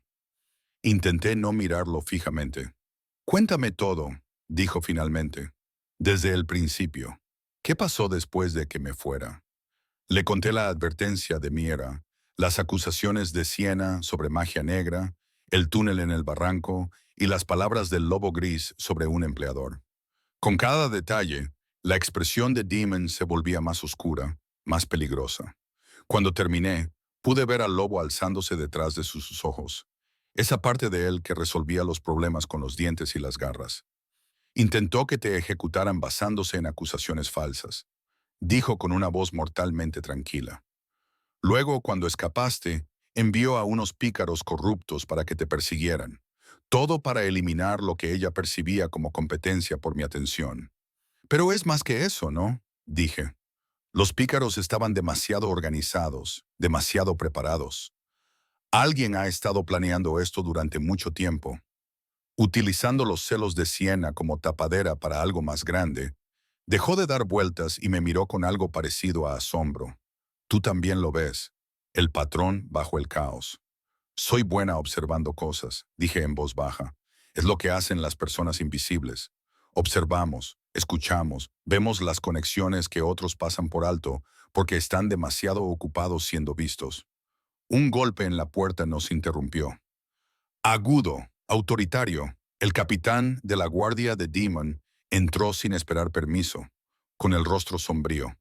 Intenté no mirarlo fijamente. Cuéntame todo, dijo finalmente. Desde el principio. ¿Qué pasó después de que me fuera? Le conté la advertencia de Miera, las acusaciones de Siena sobre magia negra, el túnel en el barranco y las palabras del lobo gris sobre un empleador. Con cada detalle, la expresión de Demon se volvía más oscura, más peligrosa. Cuando terminé, pude ver al lobo alzándose detrás de sus ojos, esa parte de él que resolvía los problemas con los dientes y las garras. Intentó que te ejecutaran basándose en acusaciones falsas. dijo con una voz mortalmente tranquila. Luego, cuando escapaste, envió a unos pícaros corruptos para que te persiguieran. Todo para eliminar lo que ella percibía como competencia por mi atención. Pero es más que eso, ¿no? Dije. Los pícaros estaban demasiado organizados, demasiado preparados. Alguien ha estado planeando esto durante mucho tiempo, utilizando los celos de Siena como tapadera para algo más grande. Dejó de dar vueltas y me miró con algo parecido a asombro. Tú también lo ves. El patrón bajo el caos. Soy buena observando cosas, dije en voz baja. Es lo que hacen las personas invisibles. Observamos, escuchamos, vemos las conexiones que otros pasan por alto porque están demasiado ocupados siendo vistos. Un golpe en la puerta nos interrumpió. Agudo, autoritario, el capitán de la guardia de Demon entró sin esperar permiso, con el rostro sombrío.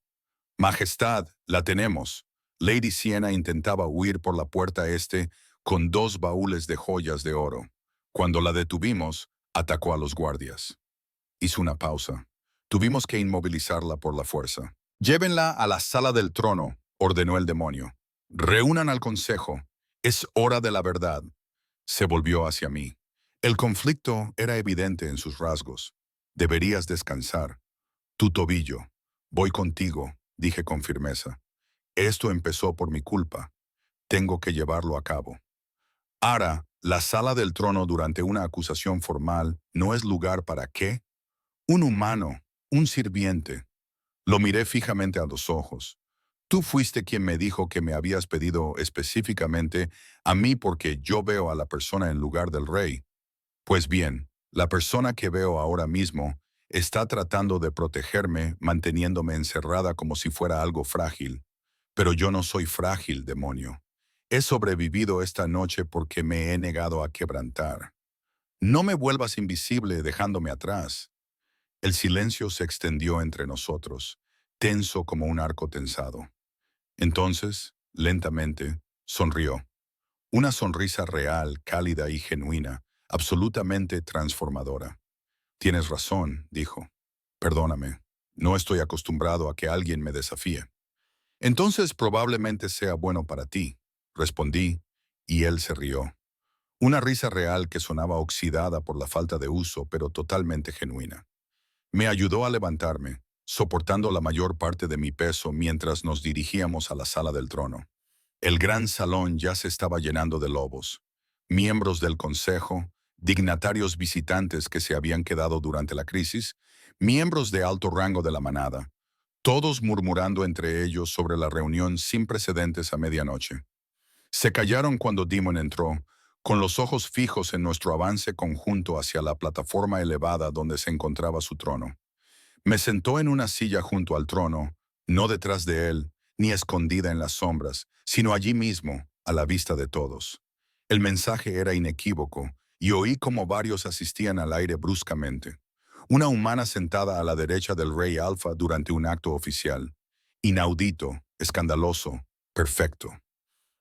Majestad, la tenemos. Lady Siena intentaba huir por la puerta este con 2 baúles de joyas de oro. Cuando la detuvimos, atacó a los guardias. Hizo una pausa. Tuvimos que inmovilizarla por la fuerza. Llévenla a la sala del trono, ordenó el demonio. Reúnan al consejo. Es hora de la verdad. Se volvió hacia mí. El conflicto era evidente en sus rasgos. Deberías descansar. Tu tobillo. Voy contigo, dije con firmeza. Esto empezó por mi culpa. Tengo que llevarlo a cabo. Ahora, la sala del trono durante una acusación formal no es lugar para ¿qué? Un humano, un sirviente. Lo miré fijamente a los ojos. Tú fuiste quien me dijo que me habías pedido específicamente a mí porque yo veo a la persona en lugar del rey. Pues bien, la persona que veo ahora mismo está tratando de protegerme manteniéndome encerrada como si fuera algo frágil. Pero yo no soy frágil, demonio. He sobrevivido esta noche porque me he negado a quebrantar. No me vuelvas invisible dejándome atrás. El silencio se extendió entre nosotros, tenso como un arco tensado. Entonces, lentamente, sonrió. Una sonrisa real, cálida y genuina, absolutamente transformadora. Tienes razón, dijo. Perdóname. No estoy acostumbrado a que alguien me desafíe. Entonces probablemente sea bueno para ti, respondí, y él se rió. Una risa real que sonaba oxidada por la falta de uso, pero totalmente genuina. Me ayudó a levantarme, soportando la mayor parte de mi peso mientras nos dirigíamos a la sala del trono. El gran salón ya se estaba llenando de lobos, miembros del consejo, dignatarios visitantes que se habían quedado durante la crisis, miembros de alto rango de la manada, todos murmurando entre ellos sobre la reunión sin precedentes a medianoche. Se callaron cuando Demon entró, con los ojos fijos en nuestro avance conjunto hacia la plataforma elevada donde se encontraba su trono. Me sentó en una silla junto al trono, no detrás de él, ni escondida en las sombras, sino allí mismo, a la vista de todos. El mensaje era inequívoco, y oí como varios asistían al aire bruscamente. Una humana sentada a la derecha del rey Alfa durante un acto oficial. Inaudito, escandaloso, perfecto.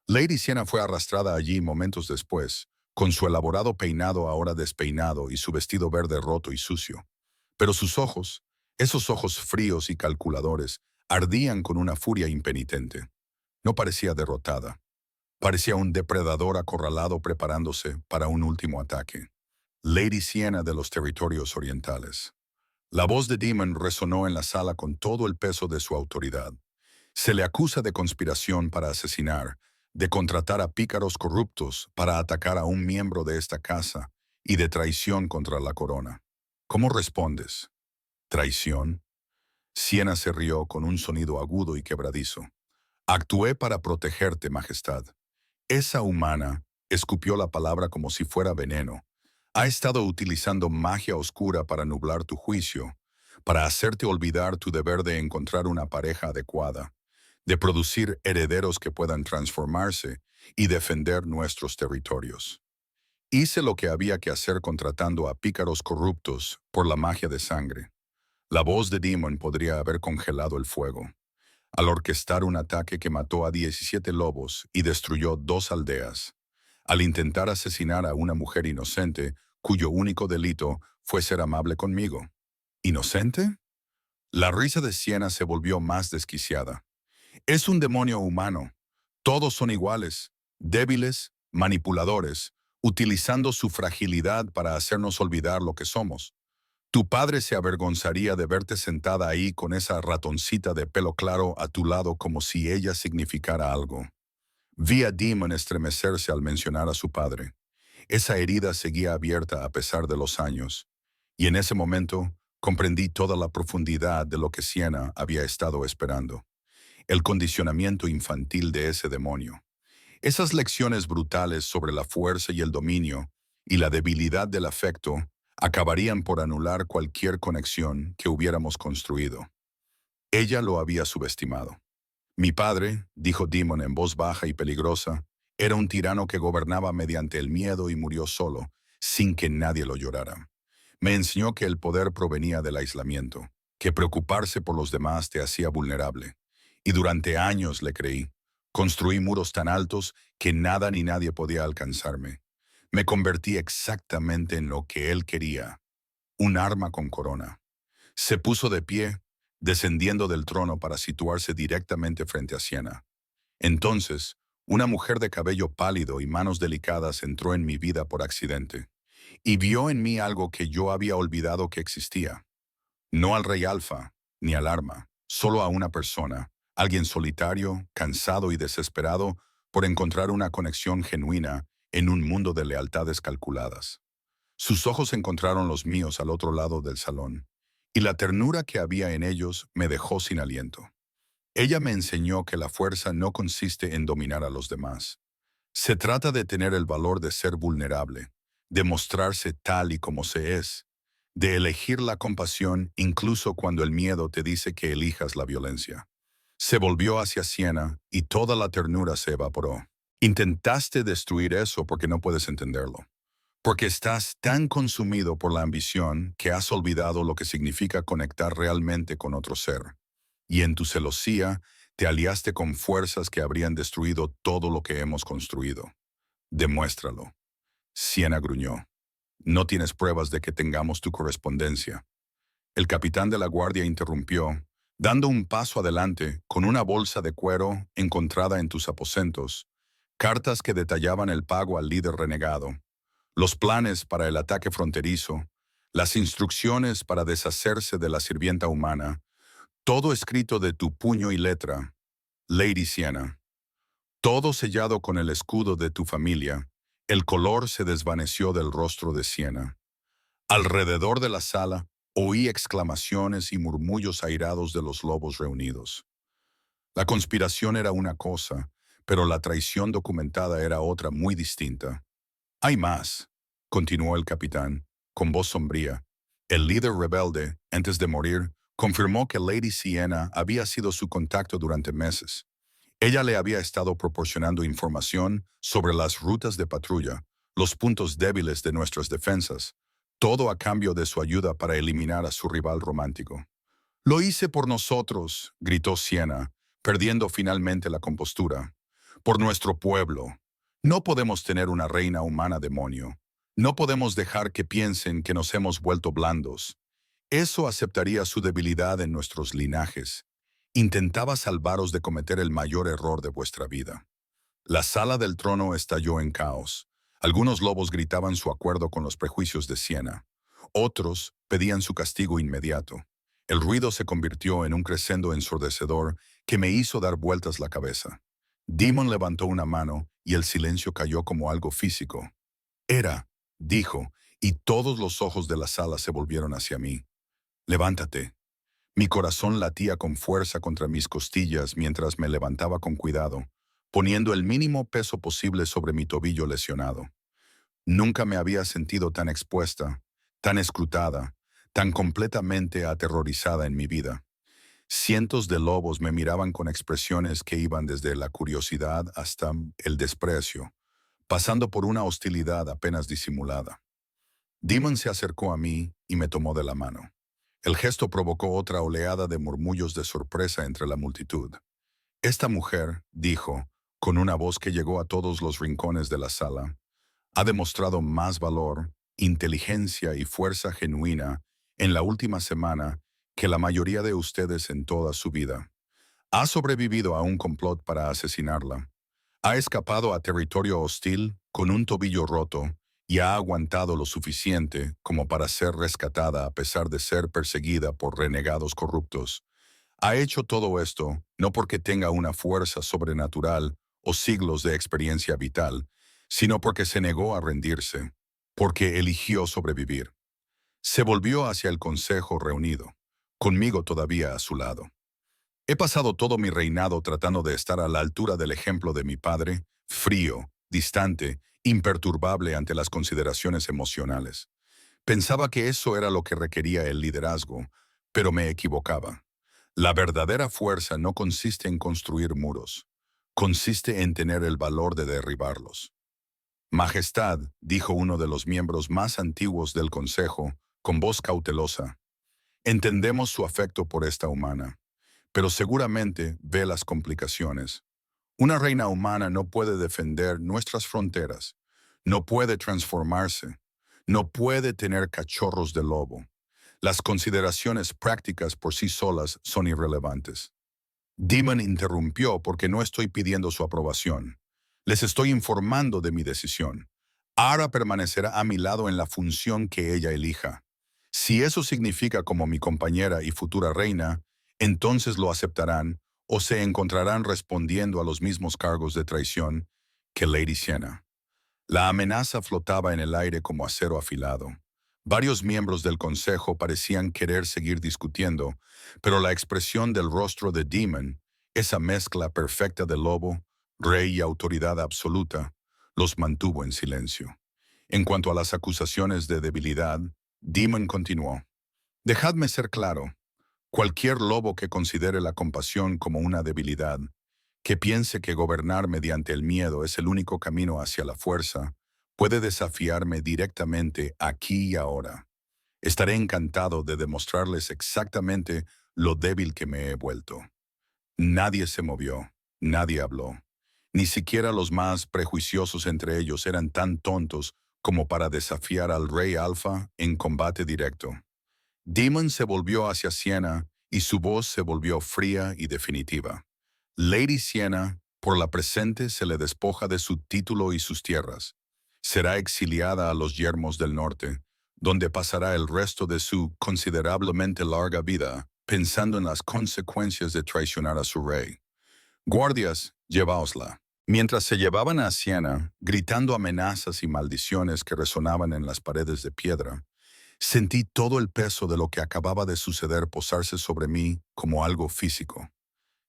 Lady Siena fue arrastrada allí momentos después, con su elaborado peinado ahora despeinado y su vestido verde roto y sucio. Pero sus ojos, esos ojos fríos y calculadores, ardían con una furia impenitente. No parecía derrotada. Parecía un depredador acorralado preparándose para un último ataque. Lady Siena de los territorios orientales. La voz de Demon resonó en la sala con todo el peso de su autoridad. Se le acusa de conspiración para asesinar, de contratar a pícaros corruptos para atacar a un miembro de esta casa y de traición contra la corona. ¿Cómo respondes? ¿Traición? Siena se rió con un sonido agudo y quebradizo. Actué para protegerte, Majestad. Esa humana escupió la palabra como si fuera veneno. Ha estado utilizando magia oscura para nublar tu juicio, para hacerte olvidar tu deber de encontrar una pareja adecuada, de producir herederos que puedan transformarse y defender nuestros territorios. Hice lo que había que hacer contratando a pícaros corruptos por la magia de sangre. La voz de Demon podría haber congelado el fuego. Al orquestar un ataque que mató a 17 lobos y destruyó 2 aldeas. Al intentar asesinar a una mujer inocente, cuyo único delito fue ser amable conmigo. ¿Inocente? La risa de Siena se volvió más desquiciada. Es un demonio humano. Todos son iguales, débiles, manipuladores, utilizando su fragilidad para hacernos olvidar lo que somos. Tu padre se avergonzaría de verte sentada ahí con esa ratoncita de pelo claro a tu lado como si ella significara algo. Vi a Demon estremecerse al mencionar a su padre. Esa herida seguía abierta a pesar de los años, y en ese momento comprendí toda la profundidad de lo que Siena había estado esperando. El condicionamiento infantil de ese demonio. Esas lecciones brutales sobre la fuerza y el dominio y la debilidad del afecto acabarían por anular cualquier conexión que hubiéramos construido. Ella lo había subestimado. Mi padre, dijo Demon en voz baja y peligrosa, era un tirano que gobernaba mediante el miedo y murió solo, sin que nadie lo llorara. Me enseñó que el poder provenía del aislamiento, que preocuparse por los demás te hacía vulnerable. Y durante años le creí. Construí muros tan altos que nada ni nadie podía alcanzarme. Me convertí exactamente en lo que él quería, un arma con corona. Se puso de pie, descendiendo del trono para situarse directamente frente a Siena. Entonces, una mujer de cabello pálido y manos delicadas entró en mi vida por accidente, y vio en mí algo que yo había olvidado que existía. No al rey Alfa, ni al arma, solo a una persona, alguien solitario, cansado y desesperado por encontrar una conexión genuina en un mundo de lealtades calculadas. Sus ojos encontraron los míos al otro lado del salón, y la ternura que había en ellos me dejó sin aliento. Ella me enseñó que la fuerza no consiste en dominar a los demás. Se trata de tener el valor de ser vulnerable, de mostrarse tal y como se es, de elegir la compasión incluso cuando el miedo te dice que elijas la violencia. Se volvió hacia Siena y toda la ternura se evaporó. Intentaste destruir eso porque no puedes entenderlo. Porque estás tan consumido por la ambición que has olvidado lo que significa conectar realmente con otro ser. Y en tu celosía te aliaste con fuerzas que habrían destruido todo lo que hemos construido. Demuéstralo. Siena gruñó. No tienes pruebas de que tengamos tu correspondencia. El capitán de la guardia interrumpió, dando un paso adelante con una bolsa de cuero encontrada en tus aposentos, cartas que detallaban el pago al líder renegado, los planes para el ataque fronterizo, las instrucciones para deshacerse de la sirvienta humana, todo escrito de tu puño y letra, Lady Siena. Todo sellado con el escudo de tu familia. El color se desvaneció del rostro de Siena. Alrededor de la sala oí exclamaciones y murmullos airados de los lobos reunidos. La conspiración era una cosa, pero la traición documentada era otra muy distinta. Hay más, continuó el capitán, con voz sombría. El líder rebelde, antes de morir, confirmó que Lady Siena había sido su contacto durante meses. Ella le había estado proporcionando información sobre las rutas de patrulla, los puntos débiles de nuestras defensas, todo a cambio de su ayuda para eliminar a su rival romántico. Lo hice por nosotros, gritó Siena, perdiendo finalmente la compostura. Por nuestro pueblo. No podemos tener una reina humana demonio. No podemos dejar que piensen que nos hemos vuelto blandos. Eso aceptaría su debilidad en nuestros linajes. Intentaba salvaros de cometer el mayor error de vuestra vida. La sala del trono estalló en caos. Algunos lobos gritaban su acuerdo con los prejuicios de Siena. Otros pedían su castigo inmediato. El ruido se convirtió en un crescendo ensordecedor que me hizo dar vueltas la cabeza. Demon levantó una mano y el silencio cayó como algo físico. Era, dijo, y todos los ojos de la sala se volvieron hacia mí. Levántate. Mi corazón latía con fuerza contra mis costillas mientras me levantaba con cuidado, poniendo el mínimo peso posible sobre mi tobillo lesionado. Nunca me había sentido tan expuesta, tan escrutada, tan completamente aterrorizada en mi vida. Cientos de lobos me miraban con expresiones que iban desde la curiosidad hasta el desprecio, pasando por una hostilidad apenas disimulada. Demon se acercó a mí y me tomó de la mano. El gesto provocó otra oleada de murmullos de sorpresa entre la multitud. Esta mujer, dijo, con una voz que llegó a todos los rincones de la sala, ha demostrado más valor, inteligencia y fuerza genuina en la última semana que la mayoría de ustedes en toda su vida. Ha sobrevivido a un complot para asesinarla. Ha escapado a territorio hostil con un tobillo roto y ha aguantado lo suficiente como para ser rescatada a pesar de ser perseguida por renegados corruptos. Ha hecho todo esto no porque tenga una fuerza sobrenatural o siglos de experiencia vital, sino porque se negó a rendirse, porque eligió sobrevivir. Se volvió hacia el consejo reunido, conmigo todavía a su lado. He pasado todo mi reinado tratando de estar a la altura del ejemplo de mi padre, frío, distante, imperturbable ante las consideraciones emocionales. Pensaba que eso era lo que requería el liderazgo, pero me equivocaba. La verdadera fuerza no consiste en construir muros, consiste en tener el valor de derribarlos. Majestad, dijo uno de los miembros más antiguos del Consejo, con voz cautelosa, entendemos su afecto por esta humana, pero seguramente ve las complicaciones. Una reina humana no puede defender nuestras fronteras, no puede transformarse, no puede tener cachorros de lobo. Las consideraciones prácticas por sí solas son irrelevantes. Demon interrumpió porque no estoy pidiendo su aprobación. Les estoy informando de mi decisión. Ara permanecerá a mi lado en la función que ella elija. Si eso significa como mi compañera y futura reina, entonces lo aceptarán o se encontrarán respondiendo a los mismos cargos de traición que Lady Sienna. La amenaza flotaba en el aire como acero afilado. Varios miembros del consejo parecían querer seguir discutiendo, pero la expresión del rostro de Demon, esa mezcla perfecta de lobo, rey y autoridad absoluta, los mantuvo en silencio. En cuanto a las acusaciones de debilidad, Demon continuó. Dejadme ser claro. Cualquier lobo que considere la compasión como una debilidad, que piense que gobernar mediante el miedo es el único camino hacia la fuerza, puede desafiarme directamente aquí y ahora. Estaré encantado de demostrarles exactamente lo débil que me he vuelto. Nadie se movió, nadie habló. Ni siquiera los más prejuiciosos entre ellos eran tan tontos como para desafiar al Rey Alfa en combate directo. Demon se volvió hacia Sienna y su voz se volvió fría y definitiva. Lady Sienna, por la presente, se le despoja de su título y sus tierras. Será exiliada a los yermos del norte, donde pasará el resto de su considerablemente larga vida pensando en las consecuencias de traicionar a su rey. Guardias, llevaosla. Mientras se llevaban a Sienna, gritando amenazas y maldiciones que resonaban en las paredes de piedra, sentí todo el peso de lo que acababa de suceder posarse sobre mí como algo físico.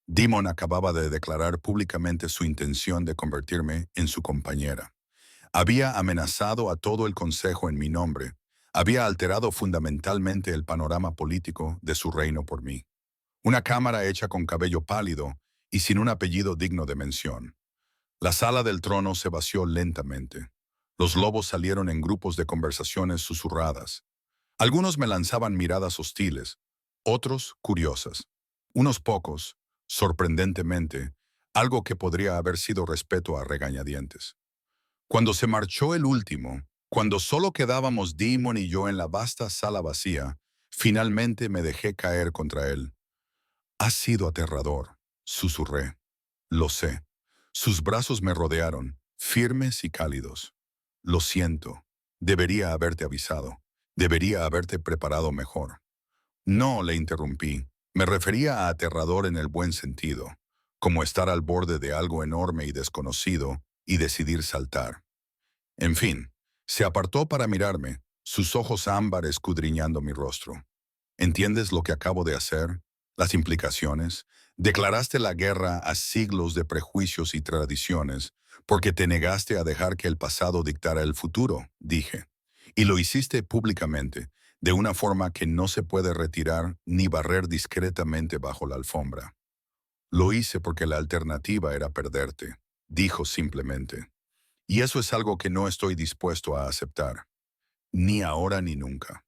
Demon acababa de declarar públicamente su intención de convertirme en su compañera. Había amenazado a todo el consejo en mi nombre. Había alterado fundamentalmente el panorama político de su reino por mí. Una cámara hecha con cabello pálido y sin un apellido digno de mención. La sala del trono se vació lentamente. Los lobos salieron en grupos de conversaciones susurradas. Algunos me lanzaban miradas hostiles, otros curiosas. Unos pocos, sorprendentemente, algo que podría haber sido respeto a regañadientes. Cuando se marchó el último, cuando solo quedábamos Demon y yo en la vasta sala vacía, finalmente me dejé caer contra él. Ha sido aterrador, susurré. Lo sé. Sus brazos me rodearon, firmes y cálidos. Lo siento. Debería haberte avisado. Debería haberte preparado mejor. No, le interrumpí. Me refería a aterrador en el buen sentido, como estar al borde de algo enorme y desconocido y decidir saltar. En fin, se apartó para mirarme, sus ojos ámbar escudriñando mi rostro. ¿Entiendes lo que acabo de hacer? Las implicaciones. Declaraste la guerra a siglos de prejuicios y tradiciones porque te negaste a dejar que el pasado dictara el futuro, dije. Y lo hiciste públicamente, de una forma que no se puede retirar ni barrer discretamente bajo la alfombra. Lo hice porque la alternativa era perderte, dijo simplemente. Y eso es algo que no estoy dispuesto a aceptar, ni ahora ni nunca.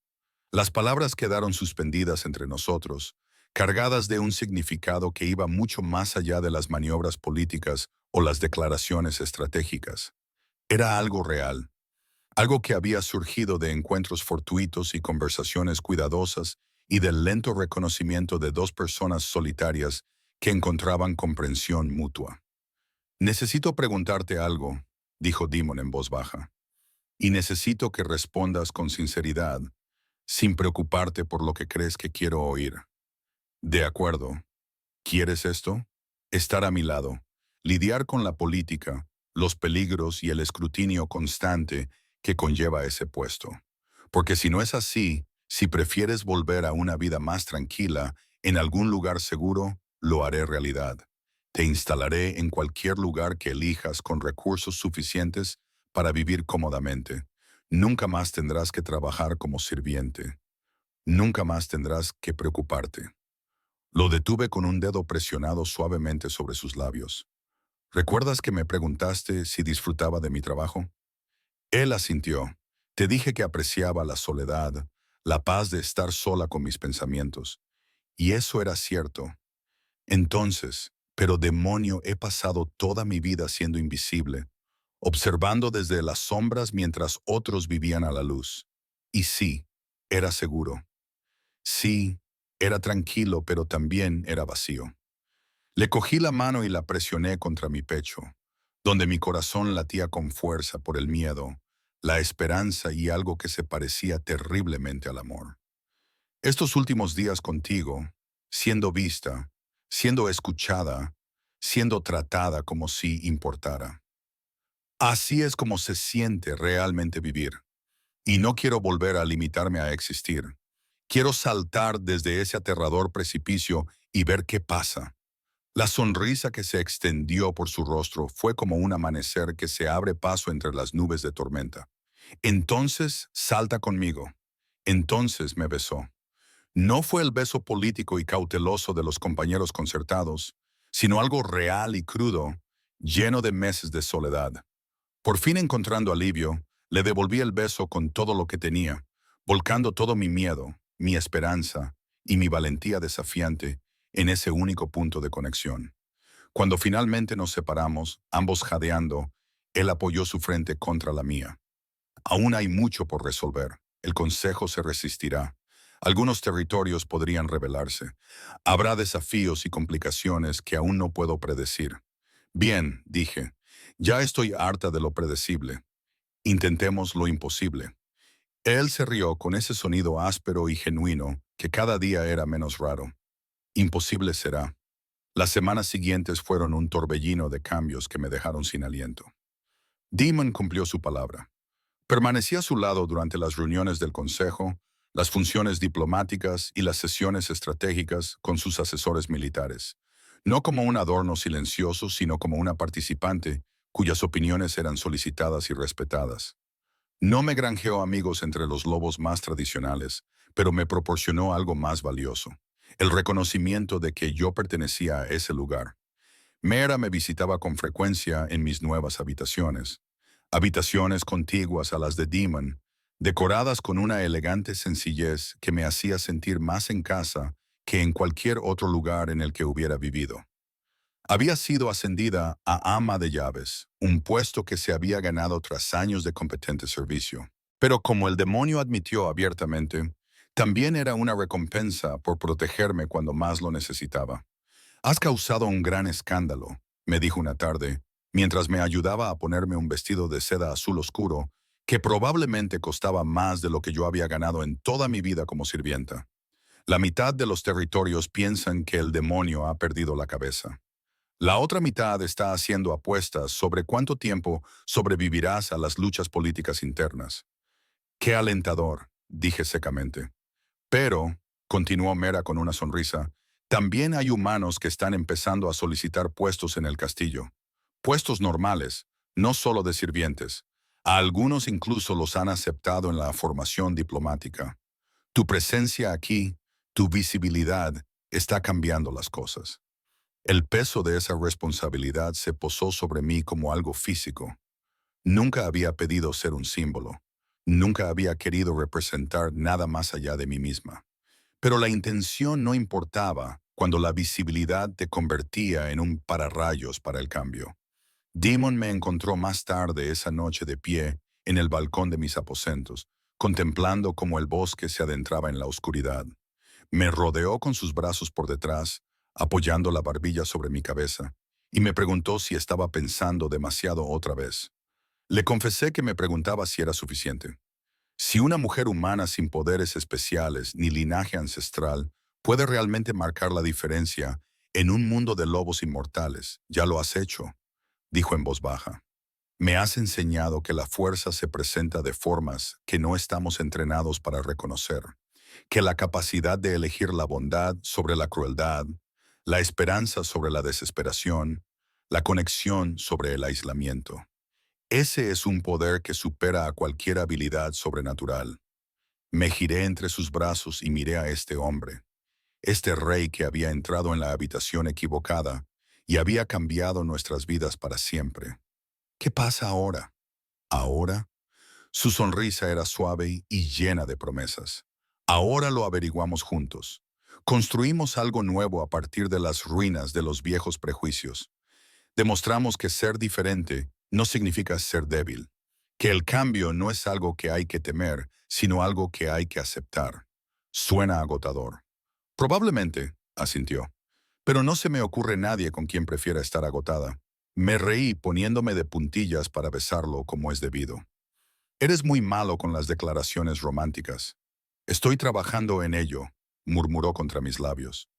Las palabras quedaron suspendidas entre nosotros, cargadas de un significado que iba mucho más allá de las maniobras políticas o las declaraciones estratégicas. Era algo real, algo que había surgido de encuentros fortuitos y conversaciones cuidadosas y del lento reconocimiento de dos personas solitarias que encontraban comprensión mutua. «Necesito preguntarte algo», dijo Demon en voz baja, «y necesito que respondas con sinceridad, sin preocuparte por lo que crees que quiero oír. De acuerdo, ¿quieres esto? Estar a mi lado, lidiar con la política, los peligros y el escrutinio constante que conlleva ese puesto. Porque si no es así, si prefieres volver a una vida más tranquila, en algún lugar seguro, lo haré realidad. Te instalaré en cualquier lugar que elijas con recursos suficientes para vivir cómodamente. Nunca más tendrás que trabajar como sirviente. Nunca más tendrás que preocuparte». Lo detuve con un dedo presionado suavemente sobre sus labios. «¿Recuerdas que me preguntaste si disfrutaba de mi trabajo?» Él asintió. «Te dije que apreciaba la soledad, la paz de estar sola con mis pensamientos. Y eso era cierto. Entonces, pero demonio, he pasado toda mi vida siendo invisible, observando desde las sombras mientras otros vivían a la luz. Y sí, era seguro. Sí, era tranquilo, pero también era vacío. Le cogí la mano y la presioné contra mi pecho, donde mi corazón latía con fuerza por el miedo, la esperanza y algo que se parecía terriblemente al amor. Estos últimos días contigo, siendo vista, siendo escuchada, siendo tratada como si importara. Así es como se siente realmente vivir. Y no quiero volver a limitarme a existir. Quiero saltar desde ese aterrador precipicio y ver qué pasa. La sonrisa que se extendió por su rostro fue como un amanecer que se abre paso entre las nubes de tormenta. Entonces, salta conmigo. Entonces me besó. No fue el beso político y cauteloso de los compañeros concertados, sino algo real y crudo, lleno de meses de soledad. Por fin encontrando alivio, le devolví el beso con todo lo que tenía, volcando todo mi miedo, mi esperanza y mi valentía desafiante en ese único punto de conexión. Cuando finalmente nos separamos, ambos jadeando, él apoyó su frente contra la mía. «Aún hay mucho por resolver. El Consejo se resistirá. Algunos territorios podrían rebelarse. Habrá desafíos y complicaciones que aún no puedo predecir». «Bien», dije, «ya estoy harta de lo predecible. Intentemos lo imposible». Él se rió con ese sonido áspero y genuino que cada día era menos raro. «Imposible será». Las semanas siguientes fueron un torbellino de cambios que me dejaron sin aliento. Demon cumplió su palabra. Permanecí a su lado durante las reuniones del Consejo, las funciones diplomáticas y las sesiones estratégicas con sus asesores militares. No como un adorno silencioso, sino como una participante cuyas opiniones eran solicitadas y respetadas. No me granjeó amigos entre los lobos más tradicionales, pero me proporcionó algo más valioso: el reconocimiento de que yo pertenecía a ese lugar. Mera me visitaba con frecuencia en mis nuevas habitaciones. Habitaciones contiguas a las de Demon, decoradas con una elegante sencillez que me hacía sentir más en casa que en cualquier otro lugar en el que hubiera vivido. Había sido ascendida a ama de llaves, un puesto que se había ganado tras años de competente servicio. Pero como el demonio admitió abiertamente, también era una recompensa por protegerme cuando más lo necesitaba. «Has causado un gran escándalo», me dijo una tarde, mientras me ayudaba a ponerme un vestido de seda azul oscuro que probablemente costaba más de lo que yo había ganado en toda mi vida como sirvienta. «La mitad de los territorios piensan que el demonio ha perdido la cabeza. La otra mitad está haciendo apuestas sobre cuánto tiempo sobrevivirás a las luchas políticas internas». «Qué alentador», dije secamente. «Pero», continuó Mera con una sonrisa, «también hay humanos que están empezando a solicitar puestos en el castillo. Puestos normales, no solo de sirvientes. A algunos incluso los han aceptado en la formación diplomática. Tu presencia aquí, tu visibilidad, está cambiando las cosas». El peso de esa responsabilidad se posó sobre mí como algo físico. Nunca había pedido ser un símbolo. Nunca había querido representar nada más allá de mí misma. Pero la intención no importaba cuando la visibilidad te convertía en un pararrayos para el cambio. Demon me encontró más tarde esa noche de pie en el balcón de mis aposentos, contemplando cómo el bosque se adentraba en la oscuridad. Me rodeó con sus brazos por detrás, apoyando la barbilla sobre mi cabeza, y me preguntó si estaba pensando demasiado otra vez. Le confesé que me preguntaba si era suficiente. Si una mujer humana sin poderes especiales ni linaje ancestral puede realmente marcar la diferencia en un mundo de lobos inmortales, ya lo has hecho, dijo en voz baja. Me has enseñado que la fuerza se presenta de formas que no estamos entrenados para reconocer, que la capacidad de elegir la bondad sobre la crueldad, la esperanza sobre la desesperación, la conexión sobre el aislamiento. Ese es un poder que supera a cualquier habilidad sobrenatural. Me giré entre sus brazos y miré a este hombre, este rey que había entrado en la habitación equivocada y había cambiado nuestras vidas para siempre. ¿Qué pasa ahora? Ahora, su sonrisa era suave y llena de promesas. Ahora lo averiguamos juntos. Construimos algo nuevo a partir de las ruinas de los viejos prejuicios. Demostramos que ser diferente no significa ser débil, que el cambio no es algo que hay que temer, sino algo que hay que aceptar. Suena agotador. Probablemente, asintió, pero no se me ocurre nadie con quien prefiera estar agotada. Me reí poniéndome de puntillas para besarlo como es debido. Eres muy malo con las declaraciones románticas. Estoy trabajando en ello, murmuró contra mis labios.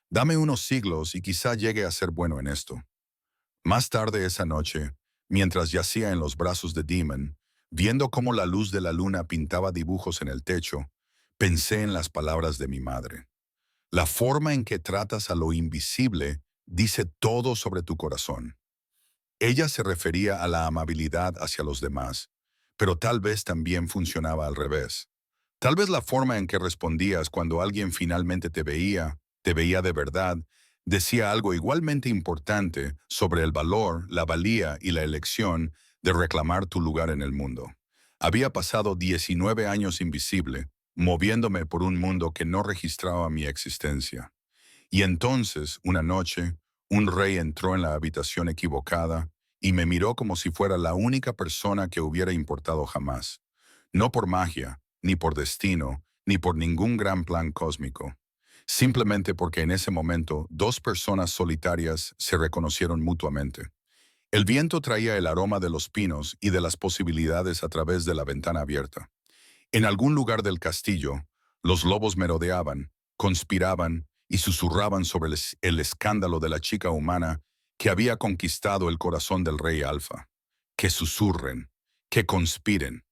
Dame unos siglos y quizá llegue a ser bueno en esto. Más tarde esa noche, mientras yacía en los brazos de Demon, viendo cómo la luz de la luna pintaba dibujos en el techo, pensé en las palabras de mi madre. La forma en que tratas a lo invisible dice todo sobre tu corazón. Ella se refería a la amabilidad hacia los demás, pero tal vez también funcionaba al revés. Tal vez la forma en que respondías cuando alguien finalmente te veía de verdad, decía algo igualmente importante sobre el valor, la valía y la elección de reclamar tu lugar en el mundo. Había pasado 19 años invisible, moviéndome por un mundo que no registraba mi existencia. Y entonces, una noche, un rey entró en la habitación equivocada y me miró como si fuera la única persona que hubiera importado jamás. No por magia, ni por destino, ni por ningún gran plan cósmico. Simplemente porque en ese momento dos personas solitarias se reconocieron mutuamente. El viento traía el aroma de los pinos y de las posibilidades a través de la ventana abierta. En algún lugar del castillo, los lobos merodeaban, conspiraban y susurraban sobre el escándalo de la chica humana que había conquistado el corazón del rey Alfa. Que susurren, que conspiren.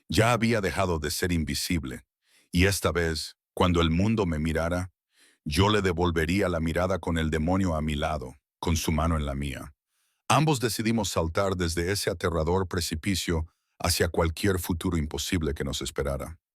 Ya había dejado de ser invisible, y esta vez, cuando el mundo me mirara, yo le devolvería la mirada con el demonio a mi lado, con su mano en la mía. Ambos decidimos saltar desde ese aterrador precipicio hacia cualquier futuro imposible que nos esperara.